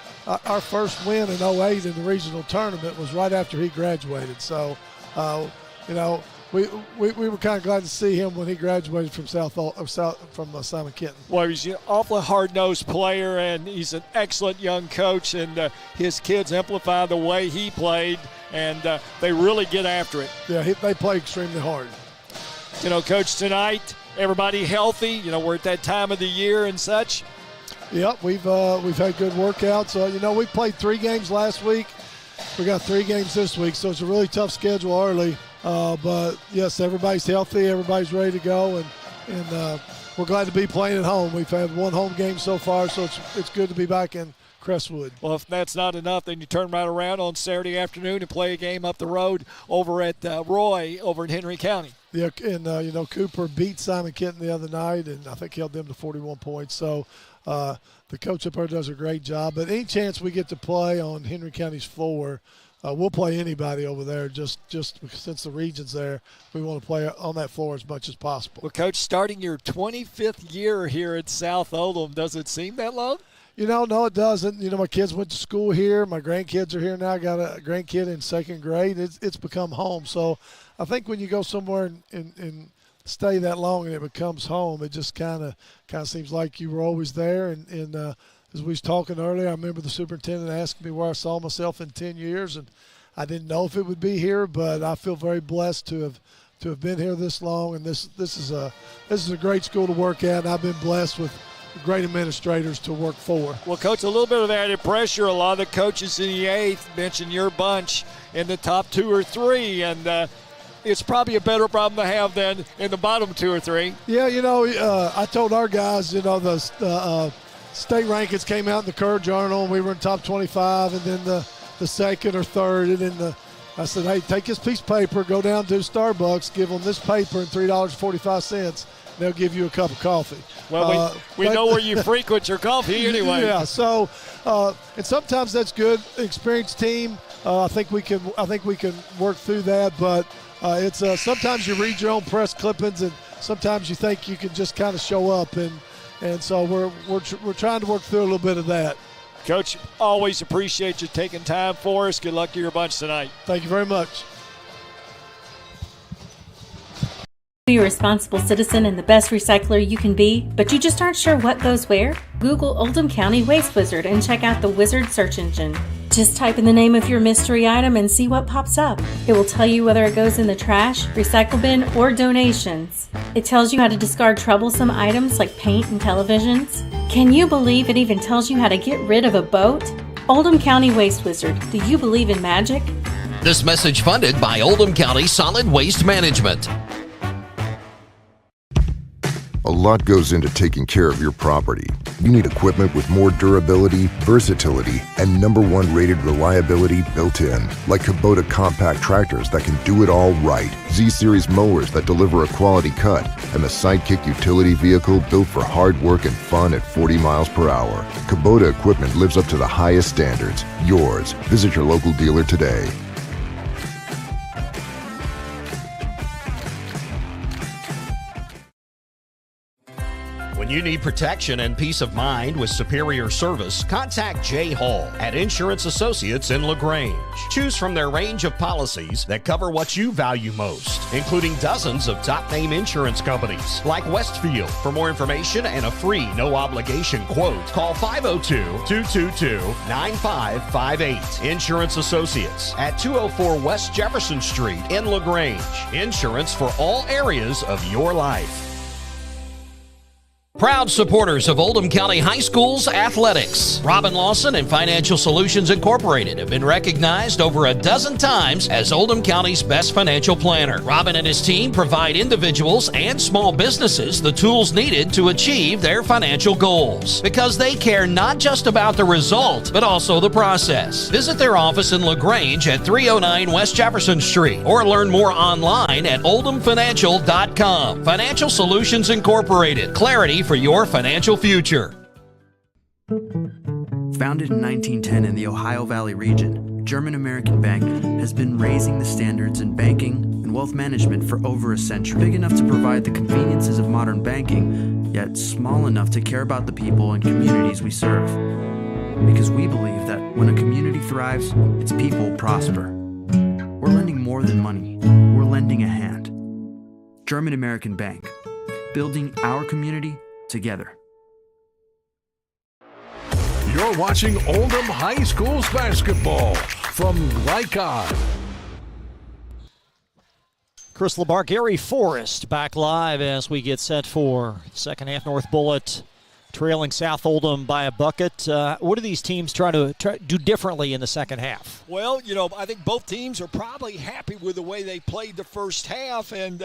first win in 2008 in the regional tournament was right after he graduated. So, you know, we were kind of glad to see him when he graduated from Simon Kenton. Well, he's an awfully hard-nosed player, and he's an excellent young coach, and his kids amplify the way he played, and they really get after it. Yeah, they play extremely hard. You know, Coach, tonight, everybody healthy. You know, we're at that time of the year and such. Yep, we've had good workouts. You know, we played 3 games last week. We got 3 games this week, so it's a really tough schedule early. But, yes, everybody's healthy. Everybody's ready to go, and we're glad to be playing at home. We've had 1 home game so far, so it's good to be back in Crestwood. Well, if that's not enough, then you turn right around on Saturday afternoon and play a game up the road over at Roy over in Henry County. Yeah, and, you know, Cooper beat Simon Kenton the other night, and I think held them to 41 points. So the coach up there does a great job. But any chance we get to play on Henry County's floor, we'll play anybody over there. Just since the region's there, we want to play on that floor as much as possible. Well, Coach, starting your 25th year here at South Oldham, does it seem that long? You know, no, it doesn't. You know, my kids went to school here. My grandkids are here now. I got a grandkid in 2nd grade. It's become home. So I think when you go somewhere and stay that long and it becomes home, it just kind of seems like you were always there. And as we was talking earlier, I remember the superintendent asking me where I saw myself in 10 years, and I didn't know if it would be here, but I feel very blessed to have been here this long. And this is a great school to work at, and I've been blessed with great administrators to work for. Well, Coach, a little bit of added pressure. A lot of the coaches in the 8th mentioned your bunch in the top 2 or 3, and it's probably a better problem to have than in the bottom 2 or 3. Yeah, you know, I told our guys, you know, the state rankings came out in the Courier Journal, and we were in top 25, and then the 2nd or 3rd, and then I said, hey, take this piece of paper, go down to Starbucks, give them this paper and $3.45. They'll give you a cup of coffee. Well, we know where you frequent your coffee anyway. Yeah. So, and sometimes that's good. Experienced team. I think we can work through that. But it's sometimes you read your own press clippings, and sometimes you think you can just kind of show up, and so we're trying to work through a little bit of that. Coach, always appreciate you taking time for us. Good luck to your bunch tonight. Thank you very much. Be a responsible citizen and the best recycler you can be, but you just aren't sure what goes where? Google Oldham County Waste Wizard and check out the Wizard search engine. Just type in the name of your mystery item and see what pops up. It will tell you whether it goes in the trash, recycle bin, or donations. It tells you how to discard troublesome items like paint and televisions. Can you believe it even tells you how to get rid of a boat? Oldham County Waste Wizard. Do you believe in magic? This message funded by Oldham County Solid Waste Management. A lot goes into taking care of your property. You need equipment with more durability, versatility, and #1 rated reliability built in. Like Kubota compact tractors that can do it all right, Z-Series mowers that deliver a quality cut, and the Sidekick utility vehicle built for hard work and fun at 40 miles per hour. Kubota equipment lives up to the highest standards. Yours. Visit your local dealer today. When you need protection and peace of mind with superior service, contact Jay Hall at Insurance Associates in LaGrange. Choose from their range of policies that cover what you value most, including dozens of top-name insurance companies like Westfield. For more information and a free no-obligation quote, call 502-222-9558. Insurance Associates at 204 West Jefferson Street in LaGrange. Insurance for all areas of your life. Proud supporters of Oldham County High School's athletics. Robin Lawson and Financial Solutions Incorporated have been recognized over a dozen times as Oldham County's best financial planner. Robin and his team provide individuals and small businesses the tools needed to achieve their financial goals, because they care not just about the result, but also the process. Visit their office in LaGrange at 309 West Jefferson Street, or learn more online at oldhamfinancial.com. Financial Solutions Incorporated. Clarity for your financial future. Founded in 1910 in the Ohio Valley region, German American Bank has been raising the standards in banking and wealth management for over a century. Big enough to provide the conveniences of modern banking, yet small enough to care about the people and communities we serve. Because we believe that when a community thrives, its people prosper. We're lending more than money. We're lending a hand. German American Bank, building our community together. You're watching Oldham High School's basketball from Lycon. Chris LeBar, Gary Forrest back live as we get set for second half. North Bullitt trailing South Oldham by a bucket. What do these teams try to do differently in the second half? Well, I think both teams are probably happy with the way they played the first half, and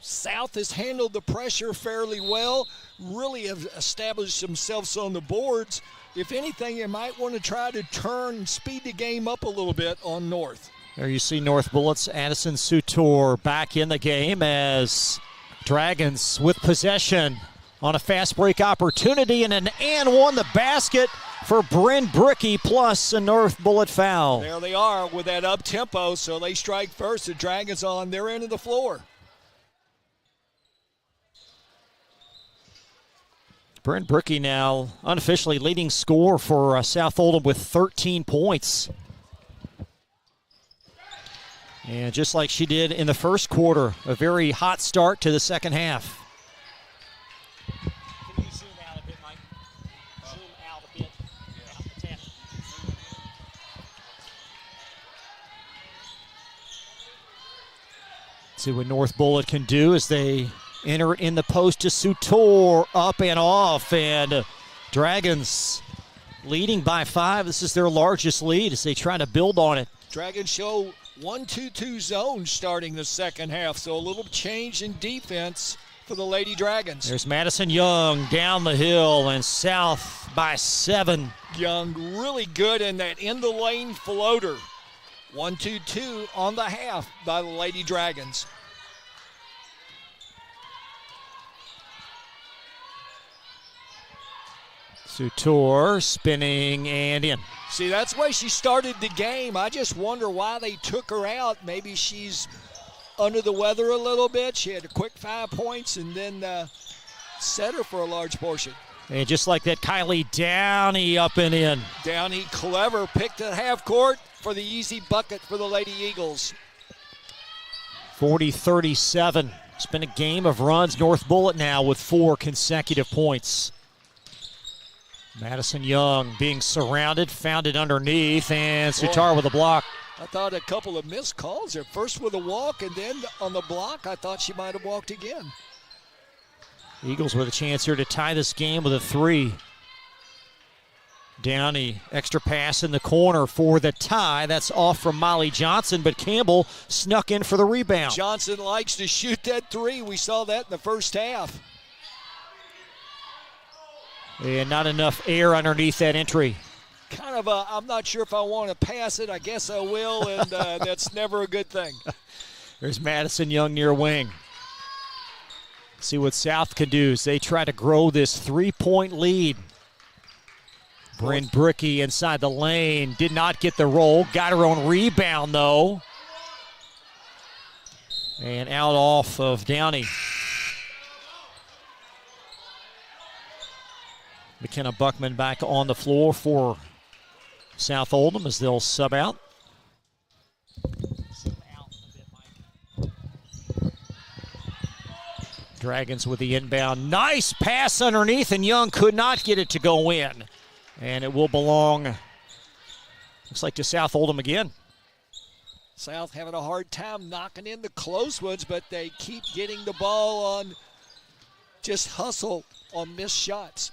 South has handled the pressure fairly well, really have established themselves on the boards. If anything, you might want to try to speed the game up a little bit on North. There you see North Bullitt's Addison Sutor back in the game as Dragons with possession on a fast break opportunity and an and one the basket for Bryn Brickey plus a North Bullitt foul. There they are with that up-tempo, so they strike first. The Dragons on their end of the floor. Bryn Brickey now unofficially leading scorer for South Oldham with 13 points. And just like she did in the first quarter, a very hot start to the second half. Can you zoom out a bit, Mike? Zoom out a bit. Yeah. See what North Bullitt can do as they enter in the post to Sutor, up and off, and Dragons leading by 5. This is their largest lead as they try to build on it. Dragons show 1-2-2 zone starting the second half, so a little change in defense for the Lady Dragons. There's Madison Young down the hill and South by 7. Young really good in that in-the-lane floater. 1-2-2 on the half by the Lady Dragons. Sutor spinning and in. See, that's the way she started the game. I just wonder why they took her out. Maybe she's under the weather a little bit. She had a quick 5 points and then set her for a large portion. And just like that, Kylie Downey up and in. Downey clever, picked at half court for the easy bucket for the Lady Eagles. 40-37. It's been a game of runs. North Bullitt now with 4 consecutive points. Madison Young being surrounded, found it underneath, and Sutar with a block. I thought a couple of missed calls there. First with a walk, and then on the block, I thought she might have walked again. Eagles with a chance here to tie this game with a 3. Downey, extra pass in the corner for the tie. That's off from Molly Johnson, but Campbell snuck in for the rebound. Johnson likes to shoot that 3. We saw that in the first half. And not enough air underneath that entry. Kind of I'm not sure if I want to pass it. I guess I will, and that's never a good thing. There's Madison Young near wing. See what South can do as they try to grow this 3-point lead. Bryn Brickey inside the lane. Did not get the roll. Got her own rebound, though. And out off of Downey. McKenna Buckman back on the floor for South Oldham as they'll sub out. Dragons with the inbound. Nice pass underneath, and Young could not get it to go in. And it will belong, looks like, to South Oldham again. South having a hard time knocking in the close ones, but they keep getting the ball on just hustle on missed shots.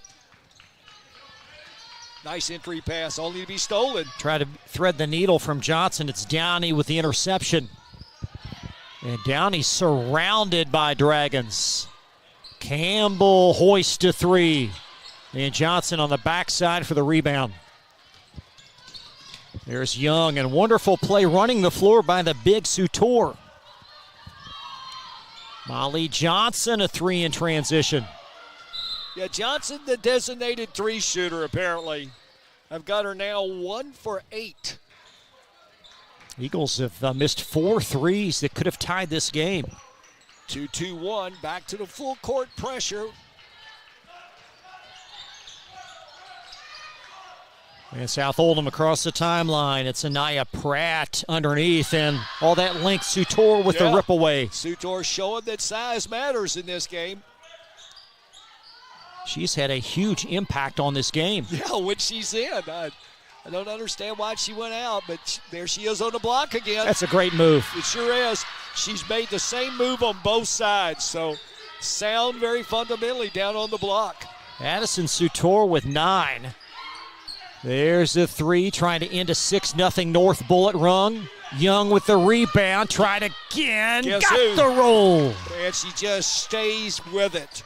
Nice entry pass, only to be stolen. Try to thread the needle from Johnson. It's Downey with the interception. And Downey surrounded by Dragons. Campbell hoist to 3. And Johnson on the backside for the rebound. There's Young, and wonderful play running the floor by the big Sutor. Molly Johnson, a 3 in transition. Yeah, Johnson, the designated 3-shooter, apparently. I've got her now 1 for 8. Eagles have missed 4 threes that could have tied this game. 2-2-1, back to the full court pressure. And South Oldham across the timeline. It's Anaya Pratt underneath, and all that length. Sutor with the rip away. Sutor showing that size matters in this game. She's had a huge impact on this game. Yeah, when she's in. I don't understand why she went out, but there she is on the block again. That's a great move. It sure is. She's made the same move on both sides, so sound very fundamentally down on the block. Addison Sutor with 9. There's the 3, trying to end a 6-0 North Bullitt run. Young with the rebound, tried again, Guess got who? the roll. And she just stays with it.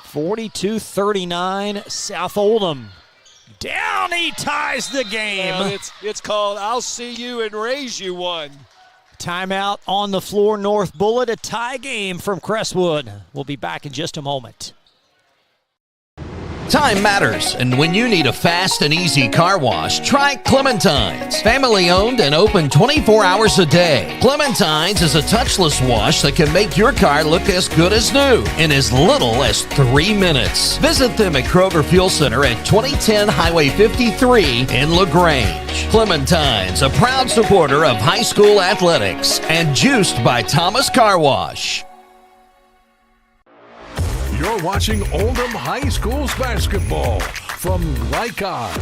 42-39, South Oldham. Downey ties the game. It's called I'll see you and raise you one. Timeout on the floor, North Bullitt. A tie game from Crestwood. We'll be back in just a moment. Time matters, and when you need a fast and easy car wash, try Clementine's. Family owned and open 24 hours a day. Clementine's is a touchless wash that can make your car look as good as new in as little as 3 minutes. Visit them at Kroger Fuel Center at 2010 Highway 53 in LaGrange. Clementine's, a proud supporter of high school athletics and juiced by Thomas Car Wash. You're watching Oldham High School's basketball from Lycon.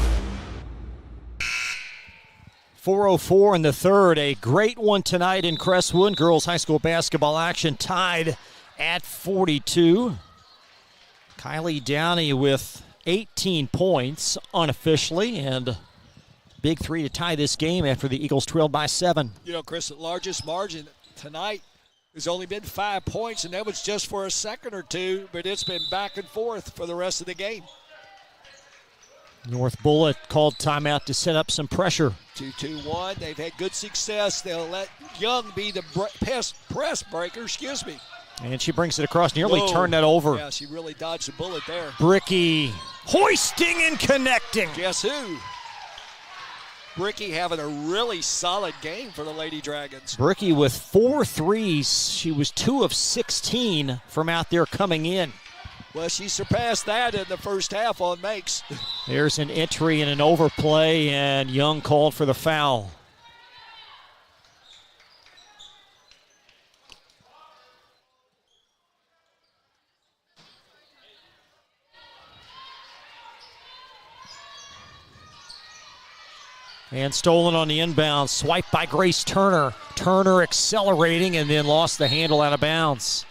4:04 in the third. A great one tonight in Crestwood. Girls high school basketball action tied at 42. Kylie Downey with 18 points unofficially, and big 3 to tie this game after the Eagles trailed by 7. You know, Chris, the largest margin tonight has only been 5 points, and that was just for a second or two, but it's been back and forth for the rest of the game. North Bullitt called timeout to set up some pressure. 2-2-1. They've had good success. They'll let Young be the press breaker, And she brings it across, nearly Whoa. turned that over. Yeah, she really dodged a bullet there. Bricky hoisting and connecting. Guess who? Bricky having a really solid game for the Lady Dragons. Bricky with 4 threes. She was 2 of 16 from out there coming in. Well, she surpassed that in the first half on makes. There's an entry and an overplay, and Young called for the foul. And stolen on the inbound. Swipe by Grace Turner. Turner accelerating and then lost the handle out of bounds.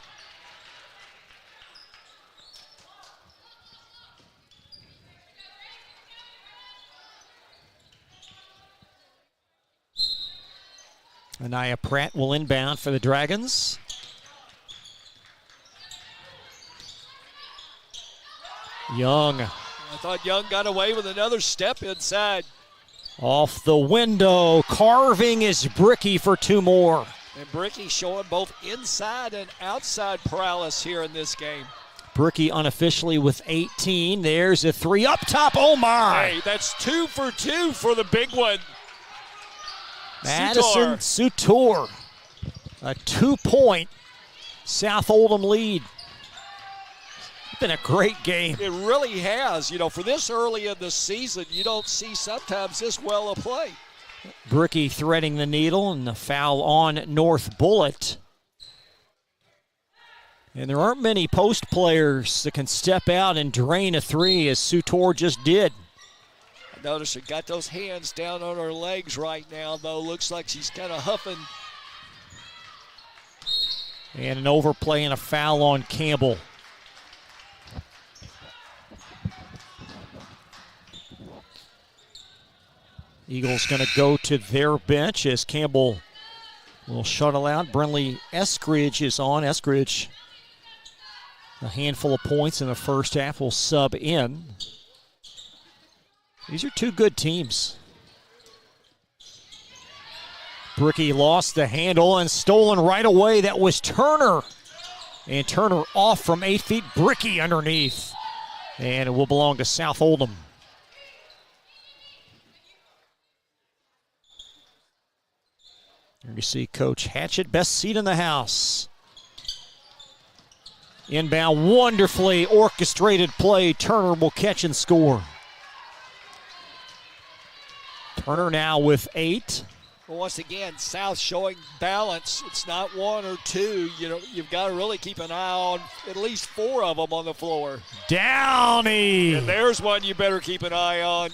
Anaya Pratt will inbound for the Dragons. Young. I thought Young got away with another step inside. Off the window, carving is Bricky for 2 more. And Bricky showing both inside and outside prowess here in this game. Bricky unofficially with 18. There's a 3 up top. Oh my! Hey, that's 2 for 2 for the big one. Madison Sutor. A 2-point South Oldham lead. Been a great game. It really has. You know, for this early in the season, you don't see sometimes this well a play. Bricky threading the needle, and the foul on North Bullitt. And there aren't many post players that can step out and drain a 3 as Sutor just did. Notice she got those hands down on her legs right now, though. Looks like she's kind of huffing. And an overplay and a foul on Campbell. Eagles going to go to their bench as Campbell will shuttle out. Brenly Eskridge is on. Eskridge, a handful of points in the first half, will sub in. These are 2 good teams. Bricky lost the handle and stolen right away. That was Turner. And Turner off from 8 feet. Bricky underneath. And it will belong to South Oldham. Here you see Coach Hatchet, best seat in the house. Inbound, wonderfully orchestrated play. Turner will catch and score. Turner now with 8. Well, once again, South showing balance. It's not one or two. You've got to really keep an eye on at least 4 of them on the floor. Downey! And there's one you better keep an eye on.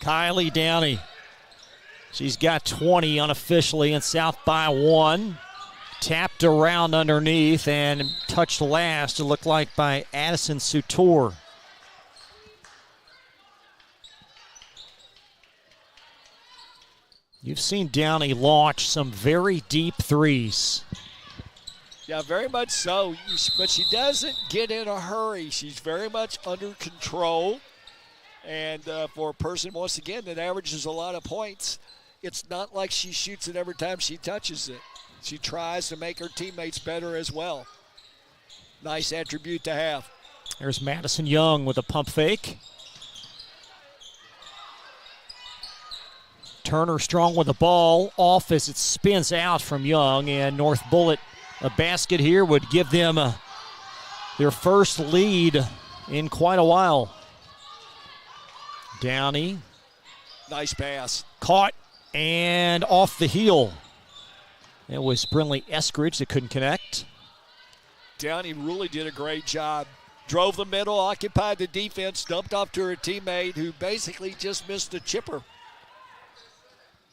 Kylie Downey. She's got 20 unofficially, and South by 1. Tapped around underneath and touched last, it looked like, by Addison Sutor. You've seen Downey launch some very deep threes. Yeah, very much so. But she doesn't get in a hurry. She's very much under control. And for a person, once again, that averages a lot of points, it's not like she shoots it every time she touches it. She tries to make her teammates better as well. Nice attribute to have. There's Madison Young with a pump fake. Turner strong with the ball, off as it spins out from Young, and North Bullitt, a basket here would give them their first lead in quite a while. Downey. Nice pass. Caught and off the heel. It was Brinley Eskridge that couldn't connect. Downey really did a great job. Drove the middle, occupied the defense, dumped off to her teammate who basically just missed a chipper.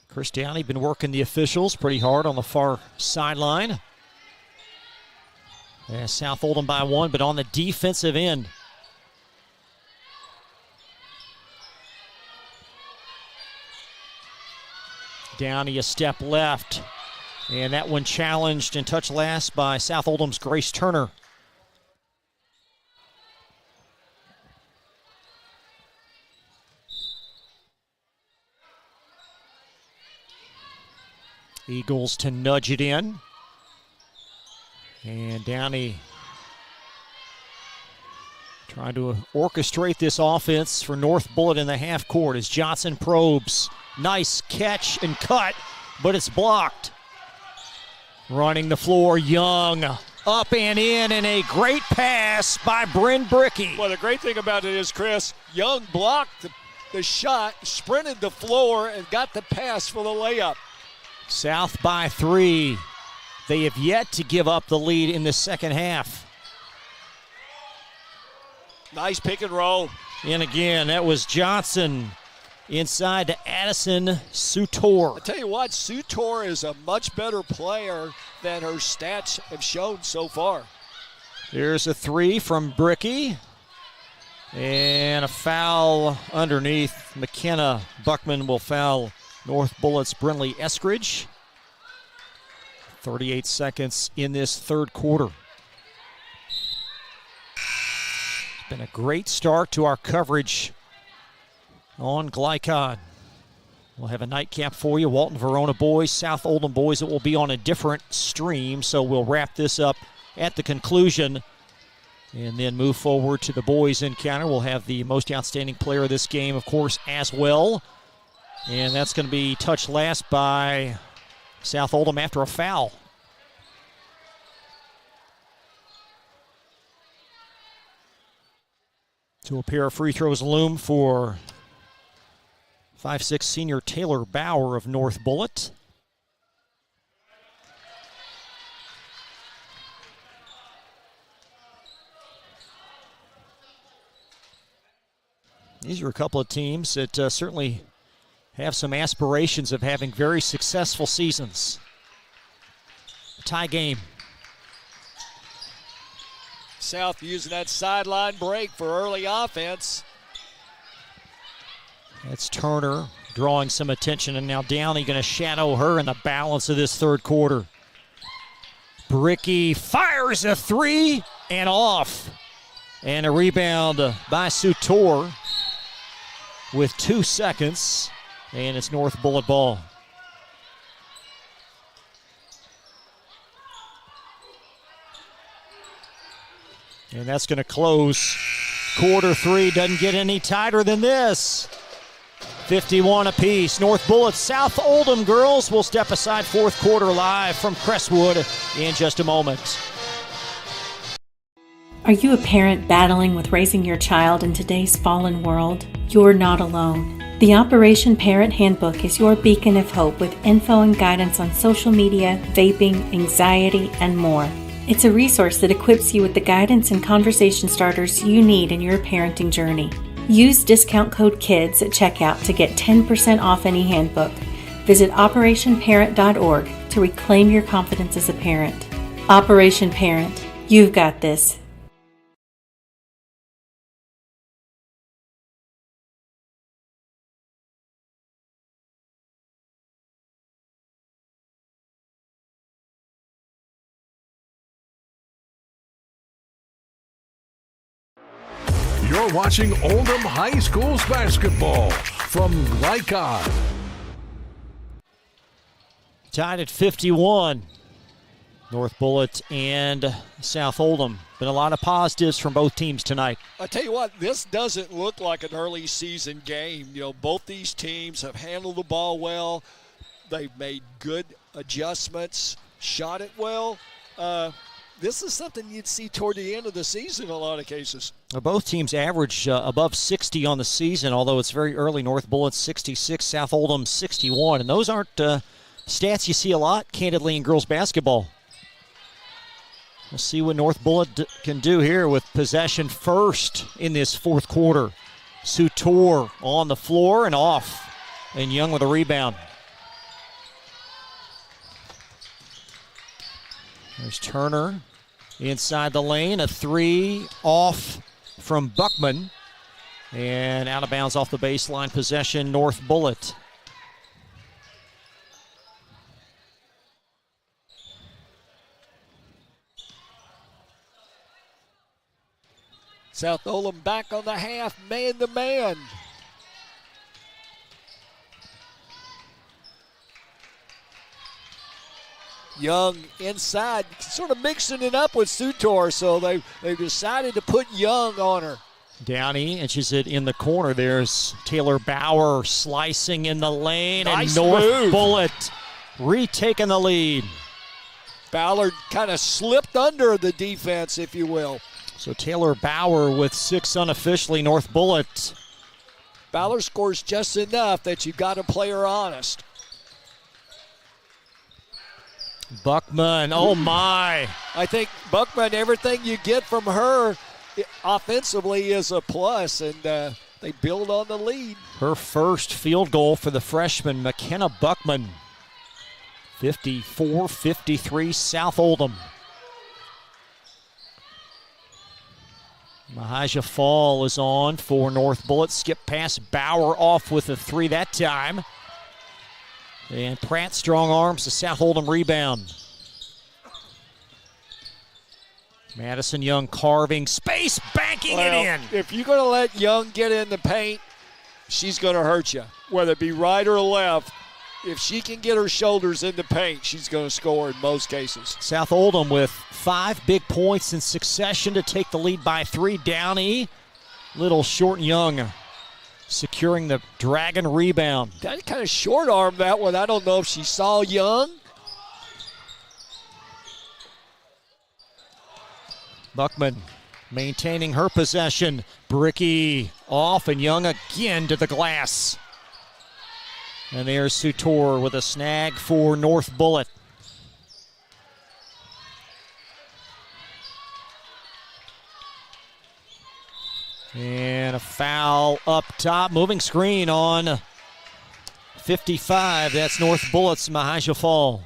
Chris Downey been working the officials pretty hard on the far sideline. Yeah, South Oldham by 1, but on the defensive end. Downey a step left, and that one challenged and touched last by South Oldham's Grace Turner. Eagles to nudge it in. And Downey trying to orchestrate this offense for North Bullitt in the half court as Johnson probes. Nice catch and cut, but it's blocked. Running the floor, Young up and in, and a great pass by Bryn Brickey. Well, the great thing about it is, Chris, Young blocked the shot, sprinted the floor, and got the pass for the layup. South by 3. They have yet to give up the lead in the second half. Nice pick and roll. And again, that was Johnson inside to Addison Sutor. I tell you what, Sutor is a much better player than her stats have shown so far. There's a 3 from Brickey. And a foul underneath. McKenna Buckman will foul North Bullitt's Brinley Eskridge. 38 seconds in this third quarter. It's been a great start to our coverage on Glycod. We'll have a nightcap for you. Walton Verona boys, South Oldham boys. It will be on a different stream, so we'll wrap this up at the conclusion and then move forward to the boys encounter. We'll have the most outstanding player of this game, of course, as well. And that's going to be touched last by South Oldham after a foul. So a pair of free throws loom for 5'6" senior Taylor Bauer of North Bullitt. These are a couple of teams that certainly have some aspirations of having very successful seasons. Tie game. South using that sideline break for early offense. That's Turner drawing some attention, and now Downey going to shadow her in the balance of this third quarter. Brickey fires a 3 and off. And a rebound by Sutor with 2 seconds. And it's North Bullitt ball. And that's going to close quarter 3. Doesn't get any tighter than this. 51 apiece. North Bullitt, South Oldham girls will step aside. Fourth quarter live from Crestwood in just a moment. Are you a parent battling with raising your child in today's fallen world? You're not alone. The Operation Parent Handbook is your beacon of hope with info and guidance on social media, vaping, anxiety, and more. It's a resource that equips you with the guidance and conversation starters you need in your parenting journey. Use discount code KIDS at checkout to get 10% off any handbook. Visit operationparent.org to reclaim your confidence as a parent. Operation Parent, you've got this. You're watching Oldham High School's basketball from Glycon. Tied at 51. North Bullitt and South Oldham. Been a lot of positives from both teams tonight. I tell you what, this doesn't look like an early season game. You know, both these teams have handled the ball well. They've made good adjustments, shot it well. This is something you'd see toward the end of the season in a lot of cases. Both teams average above 60 on the season, although it's very early. North Bullitt 66, South Oldham 61. And those aren't stats you see a lot, candidly, in girls basketball. We'll see what North Bullitt can do here with possession first in this fourth quarter. Sutor on the floor and off. And Young with a rebound. There's Turner inside the lane. A three off from Buckman. And out of bounds off the baseline. Possession, North Bullitt. South Oldham back on the half, man-to-man. Young inside, sort of mixing it up with Sutor, so they've decided to put Young on her. Downey inches it in the corner. There's Taylor Bauer slicing in the lane, nice and North move. Bullitt retaking the lead. Ballard kind of slipped under the defense, if you will. So Taylor Bauer with 6 unofficially. North Bullitt. Ballard scores just enough that you got to play her honest. Buckman, oh my. I think Buckman, everything you get from her offensively is a plus, and they build on the lead. Her first field goal for the freshman, McKenna Buckman. 54-53, South Oldham. Mahija Fall is on for North Bullitt. Skip past Bauer off with a three that time. And Pratt strong arms, the South Oldham rebound. Madison Young carving space, banking it in. If you're going to let Young get in the paint, she's going to hurt you, whether it be right or left. If she can get her shoulders in the paint, she's going to score in most cases. South Oldham with 5 big points in succession to take the lead by 3. Downey, little short and Young securing the Dragon rebound. That kind of short arm that one. I don't know if she saw Young. Buckman maintaining her possession. Bricky off and Young again to the glass. And there's Sutor with a snag for North Bullitt. And a foul up top. Moving screen on 55. That's North Bullitt's Mahija Fall.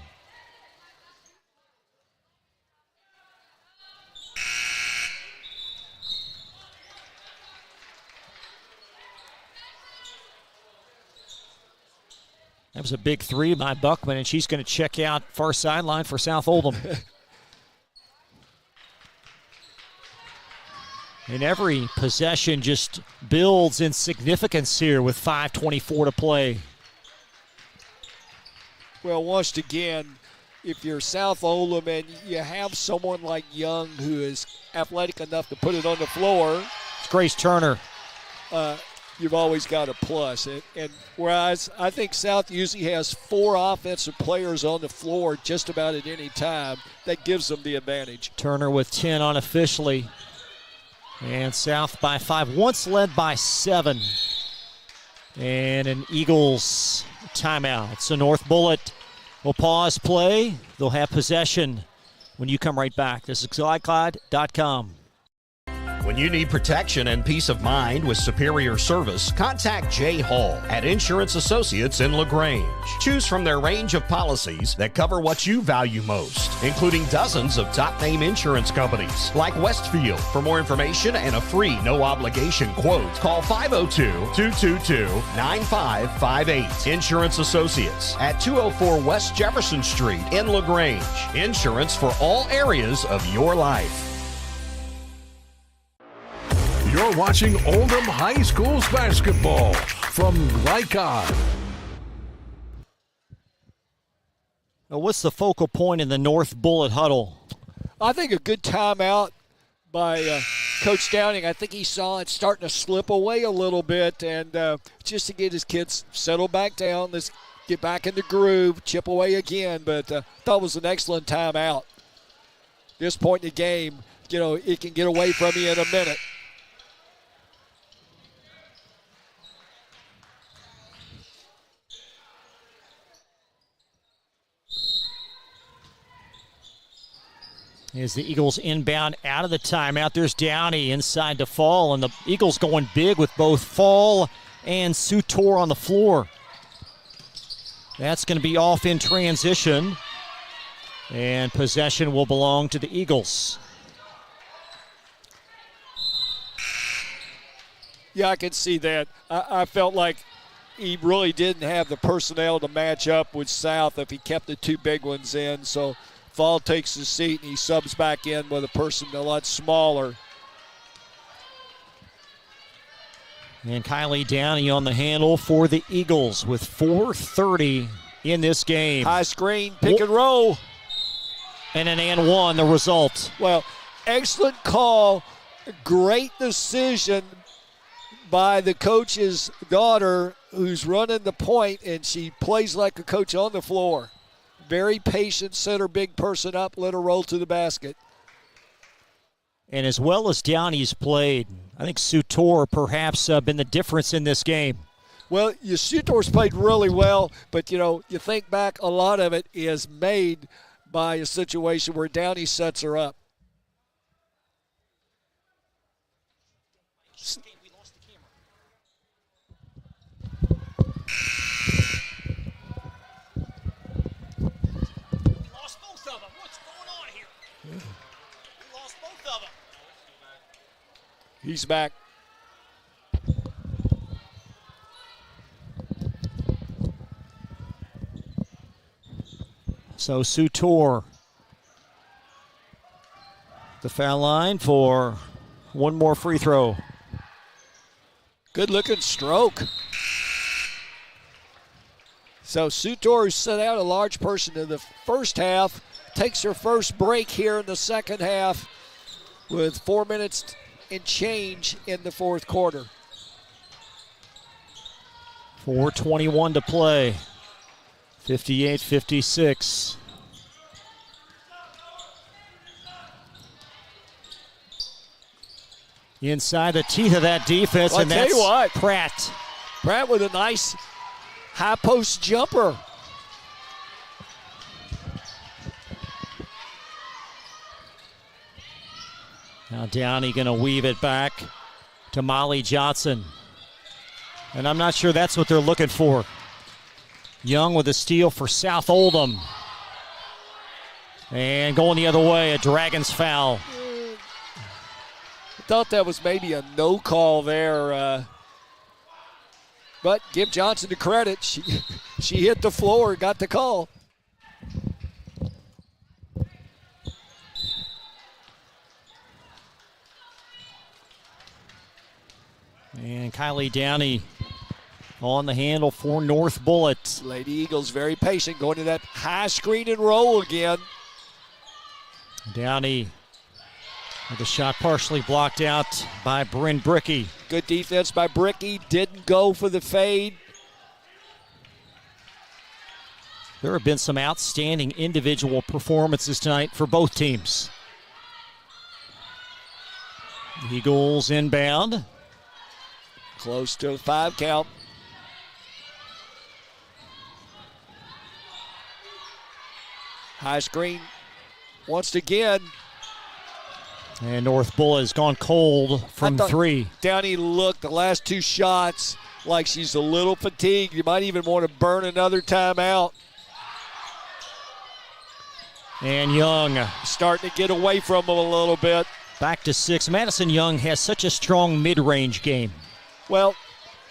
That was a big three by Buckman, and she's going to check out far sideline for South Oldham. And every possession just builds in significance here with 5:24 to play. Well, once again, if you're South Oldham and you have someone like Young who is athletic enough to put it on the floor. It's Grace Turner. You've always got a plus. And whereas I think South usually has 4 offensive players on the floor just about at any time, that gives them the advantage. Turner with 10 unofficially. And South by 5, once led by 7. And an Eagles timeout. So North Bullitt will pause play. They'll have possession when you come right back. This is GlideCloud.com. When you need protection and peace of mind with superior service, contact Jay Hall at Insurance Associates in LaGrange. Choose from their range of policies that cover what you value most, including dozens of top-name insurance companies like Westfield. For more information and a free no-obligation quote, call 502-222-9558. Insurance Associates at 204 West Jefferson Street in LaGrange. Insurance for all areas of your life. You're watching Oldham High School's basketball from Glycod. Now, what's the focal point in the North Bullitt huddle? I think a good timeout by Coach Downing. I think he saw it starting to slip away a little bit, and just to get his kids settled back down, let's get back in the groove, chip away again. But thought it was an excellent timeout. This point in the game, it can get away from you in a minute. As the Eagles inbound out of the timeout, there's Downey inside to Fall, and the Eagles going big with both Fall and Sutor on the floor. That's going to be off in transition, and possession will belong to the Eagles. Yeah, I can see that. I felt like he really didn't have the personnel to match up with South if he kept the two big ones in, so Fall takes his seat and he subs back in with a person a lot smaller. And Kylie Downey on the handle for the Eagles with 4:30 in this game. High screen, pick and roll. And an and one, the result. Well, excellent call. Great decision by the coach's daughter who's running the point, and she plays like a coach on the floor. Very patient, set her big person up, let her roll to the basket. And as well as Downey's played, I think Sutor perhaps been the difference in this game. Well, Sutor's played really well, but, you think back, a lot of it is made by a situation where Downey sets her up. He's back. So Sutor, the foul line for one more free throw. Good looking stroke. So Sutor, who set out a large portion of the first half, takes her first break here in the second half with 4 minutes and change in the fourth quarter. 4:21 to play. 58-56. Inside the teeth of that defense, well, and that's what, Pratt. Pratt with a nice high post jumper. Now Downey going to weave it back to Molly Johnson. And I'm not sure that's what they're looking for. Young with a steal for South Oldham. And going the other way, a Dragons foul. I thought that was maybe a no call there. But give Johnson the credit. She hit the floor, got the call. And Kylie Downey on the handle for North Bullitt. Lady Eagles very patient, going to that high screen and roll again. Downey with a shot partially blocked out by Bryn Bricky. Good defense by Bricky, didn't go for the fade. There have been some outstanding individual performances tonight for both teams. Eagles inbound. Close to a 5 count. High screen once again. And North Bullitt has gone cold from three. Downey looked the last two shots like she's a little fatigued. You might even want to burn another timeout. And Young starting to get away from him a little bit. Back to 6. Madison Young has such a strong mid-range game. Well,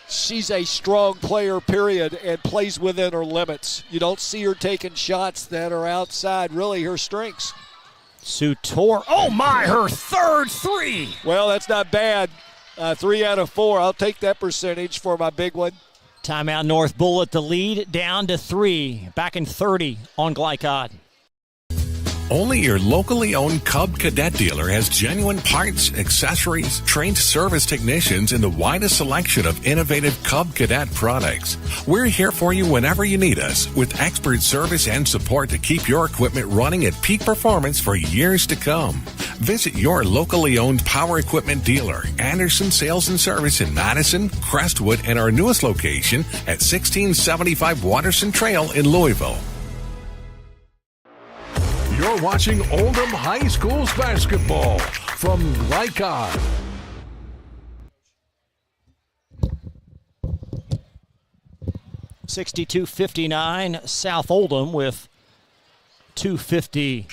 she's a strong player, period, and plays within her limits. You don't see her taking shots that are outside really her strengths. Sutor, oh my, her third three. Well, that's not bad. 3 out of 4. I'll take that percentage for my big one. Timeout North Bullitt, the lead down to 3. Back in 30 on Glycod. Only your locally owned Cub Cadet dealer has genuine parts, accessories, trained service technicians, and the widest selection of innovative Cub Cadet products. We're here for you whenever you need us, with expert service and support to keep your equipment running at peak performance for years to come. Visit your locally owned power equipment dealer, Anderson Sales and Service in Madison, Crestwood, and our newest location at 1675 Watterson Trail in Louisville. You're watching Oldham High School's basketball from Glycod. (62-59) South Oldham with 2:50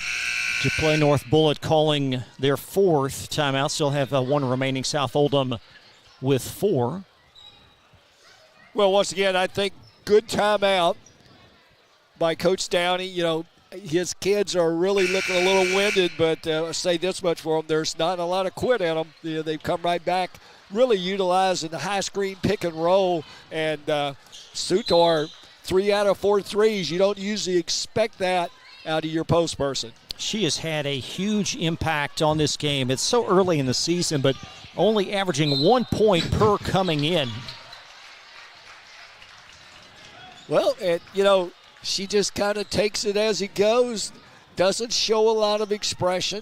to play. North Bullitt calling their 4th timeout. Still have 1 remaining. South Oldham with 4. Well, once again, I think good timeout by Coach Downey. You know, his kids are really looking a little winded, but I'll say this much for them. There's not a lot of quit in them. You know, they've come right back, really utilizing the high screen pick and roll. And Sutor, 3 out of 4 threes. You don't usually expect that out of your post person. She has had a huge impact on this game. It's so early in the season, but only averaging 1 point per coming in. Well, and, you know, she just kind of takes it as it goes, doesn't show a lot of expression.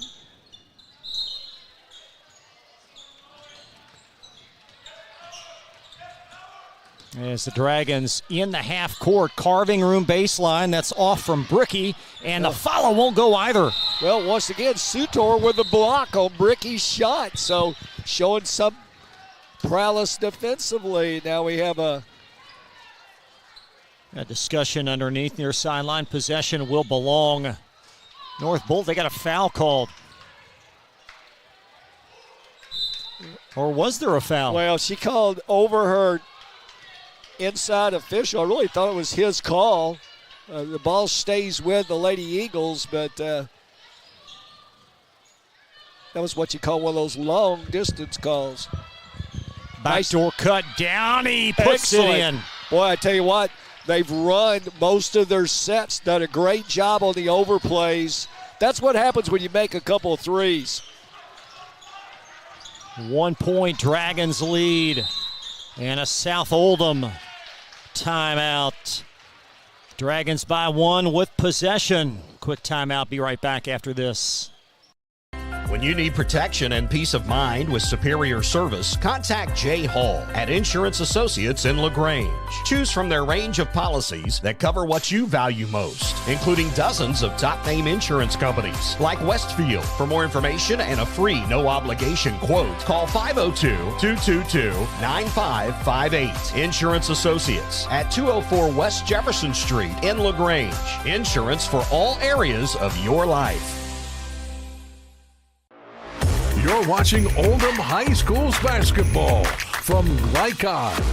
As the Dragons in the half court, carving room baseline, that's off from Bricky, and the follow won't go either. Well, once again, Sutor with the block on Bricky's shot, so showing some prowess defensively. Now we have a discussion underneath near sideline. Possession will belong North Bullitt. They got a foul called. Or was there a foul? Well, she called over her inside official. I really thought it was his call. The ball stays with the Lady Eagles, but that was what you call one of those long distance calls. Backdoor cut. Downey puts it in. Boy, I tell you what, they've run most of their sets, done a great job on the overplays. That's what happens when you make a couple of threes. 1 point Dragons lead. And a South Oldham timeout. Dragons by 1 with possession. Quick timeout. Be right back after this. When you need protection and peace of mind with superior service, contact Jay Hall at Insurance Associates in LaGrange. Choose from their range of policies that cover what you value most, including dozens of top-name insurance companies like Westfield. For more information and a free no-obligation quote, call 502-222-9558. Insurance Associates at 204 West Jefferson Street in LaGrange. Insurance for all areas of your life. You're watching Oldham High School's basketball from Glycod.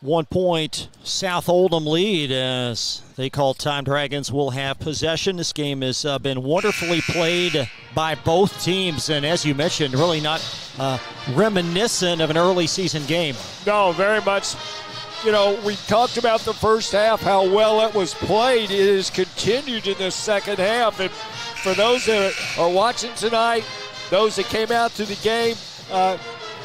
1 point South Oldham lead as they call time. Dragons will have possession. This game has been wonderfully played by both teams, and as you mentioned, really not reminiscent of an early season game. No, very much. You know, we talked about the first half, how well it was played. It has continued in the second half, and for those that are watching tonight, those that came out to the game,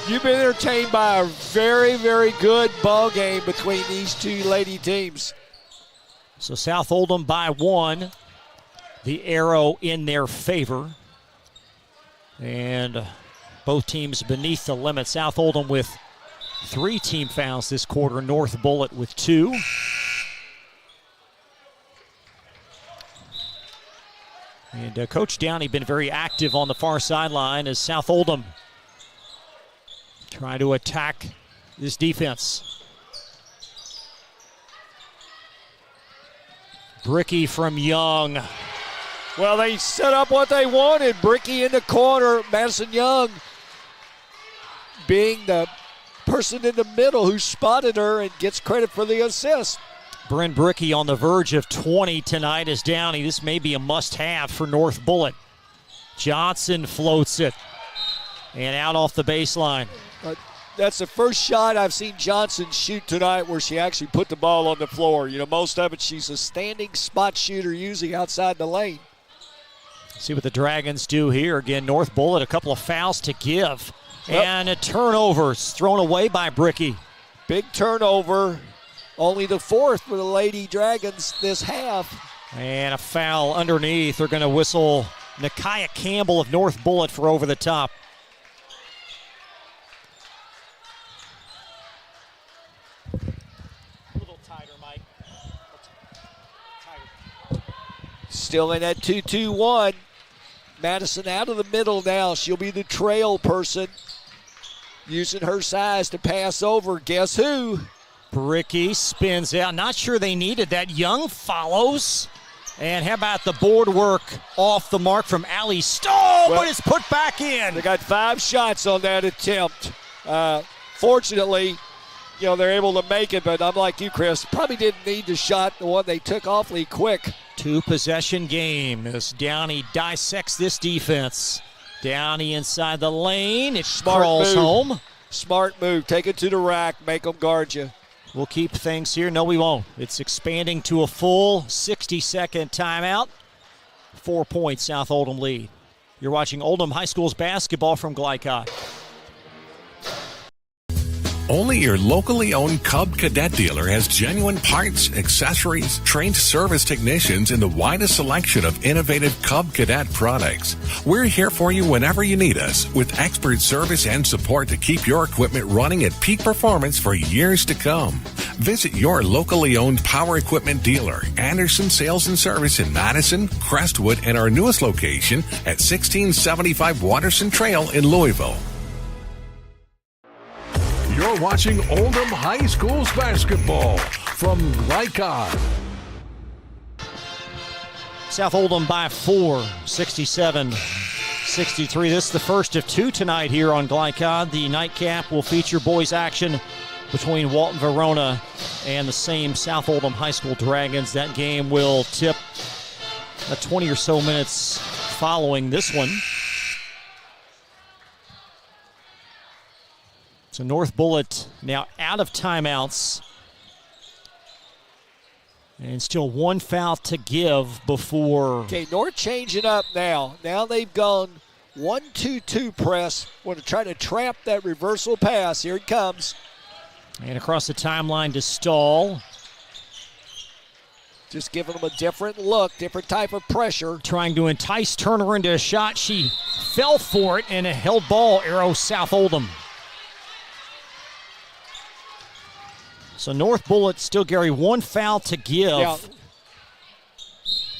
you've been entertained by a very, very good ball game between these two lady teams. So South Oldham by 1. The arrow in their favor. And both teams beneath the limit. South Oldham with 3 team fouls this quarter. North Bullitt with 2. And Coach Downey been very active on the far sideline as South Oldham trying to attack this defense. Bricky from Young. Well, they set up what they wanted. Bricky in the corner. Madison Young being the person in the middle who spotted her and gets credit for the assist. Bryn Bricky on the verge of 20 tonight as Downey. This may be a must-have for North Bullitt. Johnson floats it. And out off the baseline. That's the first shot I've seen Johnson shoot tonight where she actually put the ball on the floor. You know, most of it she's a standing spot shooter usually outside the lane. See what the Dragons do here. Again, North Bullitt, a couple of fouls to give. Yep. And a turnover thrown away by Bricky. Big turnover. Only the fourth for the Lady Dragons this half. And a foul underneath. They're going to whistle Nakia Campbell of North Bullitt for over the top. A little tighter, Mike. Tighter. Still in at 2-2-1. Madison out of the middle now. She'll be the trail person. Using her size to pass over. Guess who? Bricky spins out. Not sure they needed that. Young follows. And how about the board work off the mark from Allie Stowe, but it's put back in. They got 5 shots on that attempt. Fortunately, you know, they're able to make it, but I'm like you, Chris. Probably didn't need the shot, the one they took awfully quick. 2-possession game as Downey dissects this defense. Downey inside the lane. It crawls home. Smart move. Take it to the rack. Make them guard you. We'll keep things here. No, we won't. It's expanding to a full 60-second timeout. 4 points, South Oldham lead. You're watching Oldham High School's basketball from Glycott. Only your locally owned Cub Cadet dealer has genuine parts, accessories, trained service technicians, and the widest selection of innovative Cub Cadet products. We're here for you whenever you need us, with expert service and support to keep your equipment running at peak performance for years to come. Visit your locally owned power equipment dealer, Anderson Sales and Service in Madison, Crestwood, and our newest location at 1675 Waterson Trail in Louisville. You're watching Oldham High School's basketball from Glycott. South Oldham by 4, 67-63. This is the first of 2 tonight here on Glycott. The nightcap will feature boys action between Walton Verona and the same South Oldham High School Dragons. That game will tip 20 or so minutes following this one. So North Bullitt now out of timeouts. And still 1 foul to give before. Okay, North changing up now. Now they've gone 1-2-2 press. Want to try to trap that reversal pass. Here it comes. And across the timeline to Stahl. Just giving them a different look, different type of pressure. Trying to entice Turner into a shot. She fell for it, and a held ball arrows South Oldham. So North Bullitt still, Gary, 1 foul to give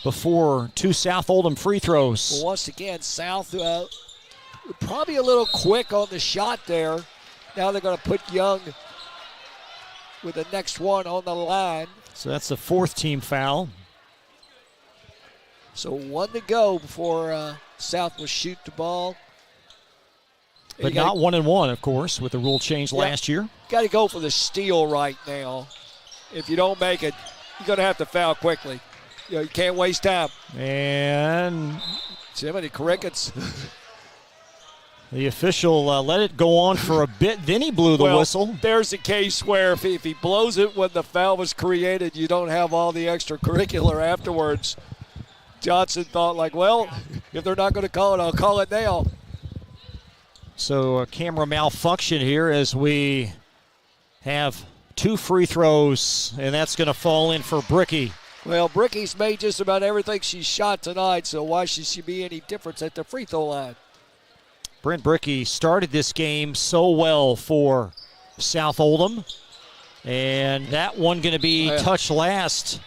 before 2 South Oldham free throws. Well, once again, South probably a little quick on the shot there. Now they're going to put Young with the next one on the line. So that's the 4th team foul. So 1 to go before South will shoot the ball. But not 1-1, of course, with the rule change last year. Got to go for the steal right now. If you don't make it, you're going to have to foul quickly. You can't waste time. And Jiminy Crickets. The official let it go on for a bit, then he blew the whistle. There's a case where if he blows it when the foul was created, you don't have all the extracurricular afterwards. Johnson thought, like, well, if they're not going to call it, I'll call it now. So a camera malfunction here as we have 2 free throws, and that's going to fall in for Bricky. Well, Bricky's made just about everything she shot tonight, so why should she be any difference at the free throw line? Brent Bricky started this game so well for South Oldham, and that one going to be touched last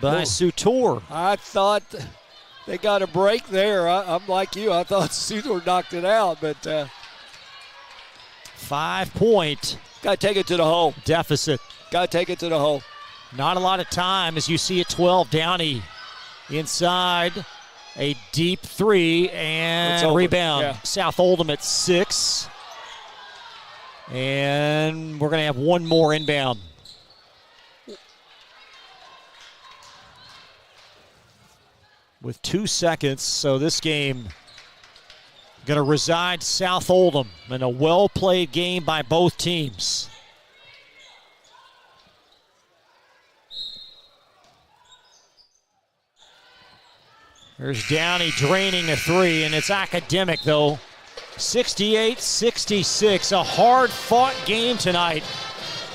by Sutor. I thought They got a break there. I'm like you. I thought Sudler knocked it out, but 5-point. Got to take it to the hole. Deficit. Got to take it to the hole. Not a lot of time as you see at 12. Downey inside. A deep three and rebound. Yeah. South Oldham at 6. And we're going to have one more inbound. With 2 seconds, so this game going to reside South Oldham in a well-played game by both teams. There's Downey draining a three, and it's academic, though. 68-66, a hard-fought game tonight.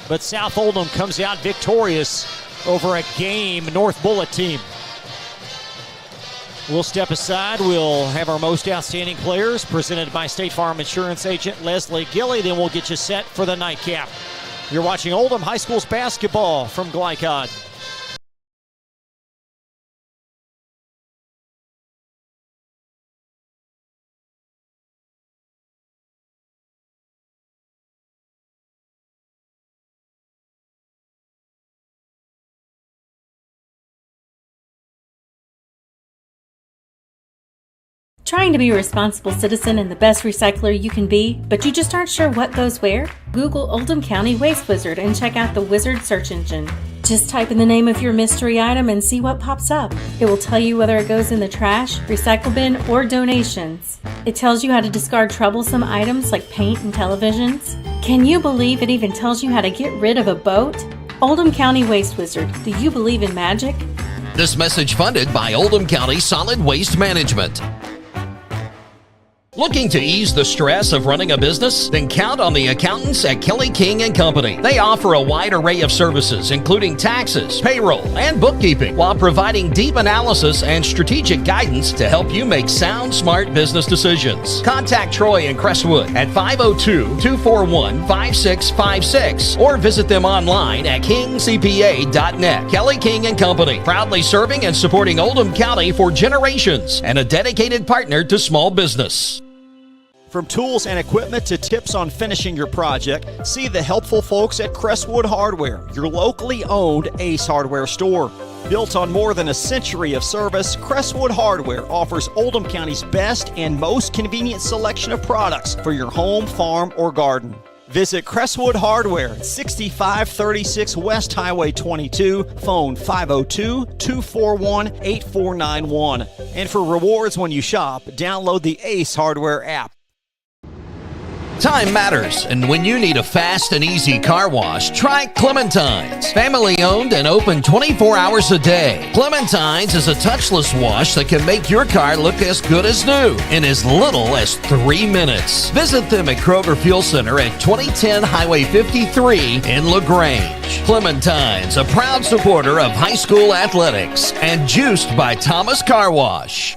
But South Oldham comes out victorious over a game North Bullitt team. We'll step aside. We'll have our most outstanding players presented by State Farm Insurance Agent Leslie Gilley. Then we'll get you set for the nightcap. You're watching Oldham High School's basketball from Glycod. Trying to be a responsible citizen and the best recycler you can be, but you just aren't sure what goes where? Google Oldham County Waste Wizard and check out the Wizard search engine. Just type in the name of your mystery item and see what pops up. It will tell you whether it goes in the trash, recycle bin, or donations. It tells you how to discard troublesome items like paint and televisions. Can you believe it even tells you how to get rid of a boat? Oldham County Waste Wizard. Do you believe in magic? This message funded by Oldham County Solid Waste Management. Looking to ease the stress of running a business? Then count on the accountants at Kelly King & Company. They offer a wide array of services, including taxes, payroll, and bookkeeping, while providing deep analysis and strategic guidance to help you make sound, smart business decisions. Contact Troy in Crestwood at 502-241-5656 or visit them online at kingcpa.net. Kelly King & Company, proudly serving and supporting Oldham County for generations and a dedicated partner to small business. From tools and equipment to tips on finishing your project, see the helpful folks at Crestwood Hardware, your locally owned Ace Hardware store. Built on more than a century of service, Crestwood Hardware offers Oldham County's best and most convenient selection of products for your home, farm, or garden. Visit Crestwood Hardware at 6536 West Highway 22, phone 502-241-8491. And for rewards when you shop, download the Ace Hardware app. Time matters, and when you need a fast and easy car wash, try Clementine's. Family owned and open 24 hours a day. Clementine's is a touchless wash that can make your car look as good as new in as little as 3 minutes. Visit them at Kroger Fuel Center at 2010 Highway 53 in LaGrange. Clementine's, a proud supporter of high school athletics and juiced by Thomas Car Wash.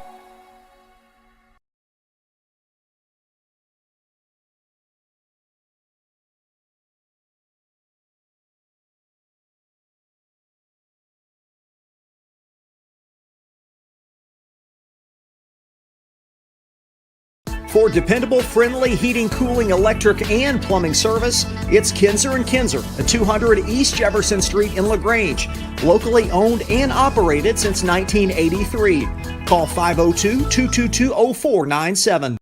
For dependable, friendly heating, cooling, electric, and plumbing service, it's Kinzer & Kinzer at 200 East Jefferson Street in LaGrange. Locally owned and operated since 1983. Call 502-222-0497.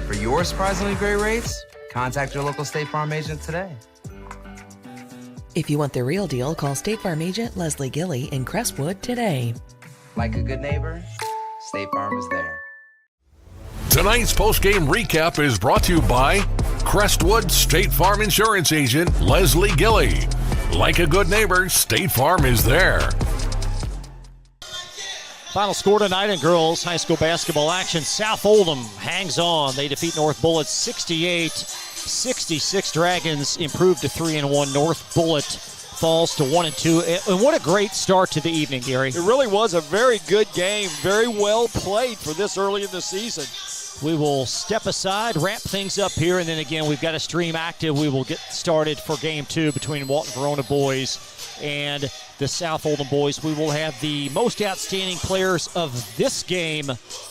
For your surprisingly great rates, contact your local State Farm agent today. If you want the real deal, call State Farm agent Leslie Gilley in Crestwood today. Like a good neighbor, State Farm is there. Tonight's postgame recap is brought to you by Crestwood State Farm Insurance Agent Leslie Gilley. Like a good neighbor, State Farm is there. Final score tonight in girls high school basketball action. South Oldham hangs on. They defeat North Bullitt 68-66. Dragons improved to 3-1. North Bullitt falls to 1-2. And what a great start to the evening, Gary. It really was a very good game, very well played for this early in the season. We will step aside, wrap things up here, and then again, we've got a stream active. We will get started for Game 2 between Walton Verona boys and the South Oldham boys. We will have the most outstanding players of this game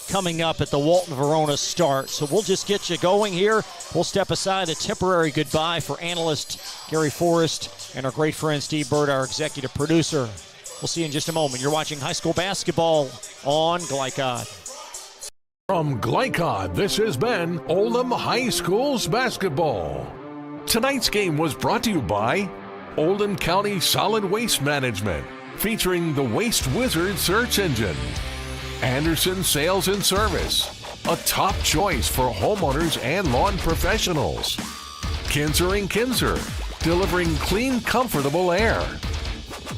coming up at the Walton Verona start. So we'll just get you going here. We'll step aside, a temporary goodbye for analyst Gary Forrest and our great friend Steve Bird, our executive producer. We'll see you in just a moment. You're watching high school basketball on Glycod. From Glycod, this has been Oldham High School's basketball. Tonight's game was brought to you by Oldham County Solid Waste Management, featuring the Waste Wizard search engine. Anderson Sales and Service, a top choice for homeowners and lawn professionals. Kinzer & Kinzer, delivering clean, comfortable air.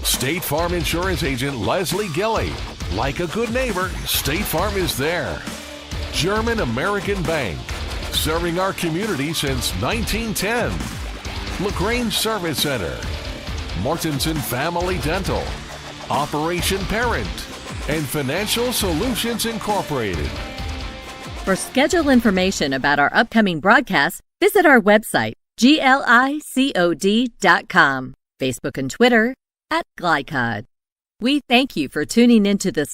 State Farm Insurance Agent Leslie Gilly. Like a good neighbor, State Farm is there. German American Bank, serving our community since 1910. LaGrange Service Center, Mortensen Family Dental, Operation Parent, and Financial Solutions Incorporated. For schedule information about our upcoming broadcasts, visit our website, glicod.com, Facebook and Twitter @Glycod. We thank you for tuning into this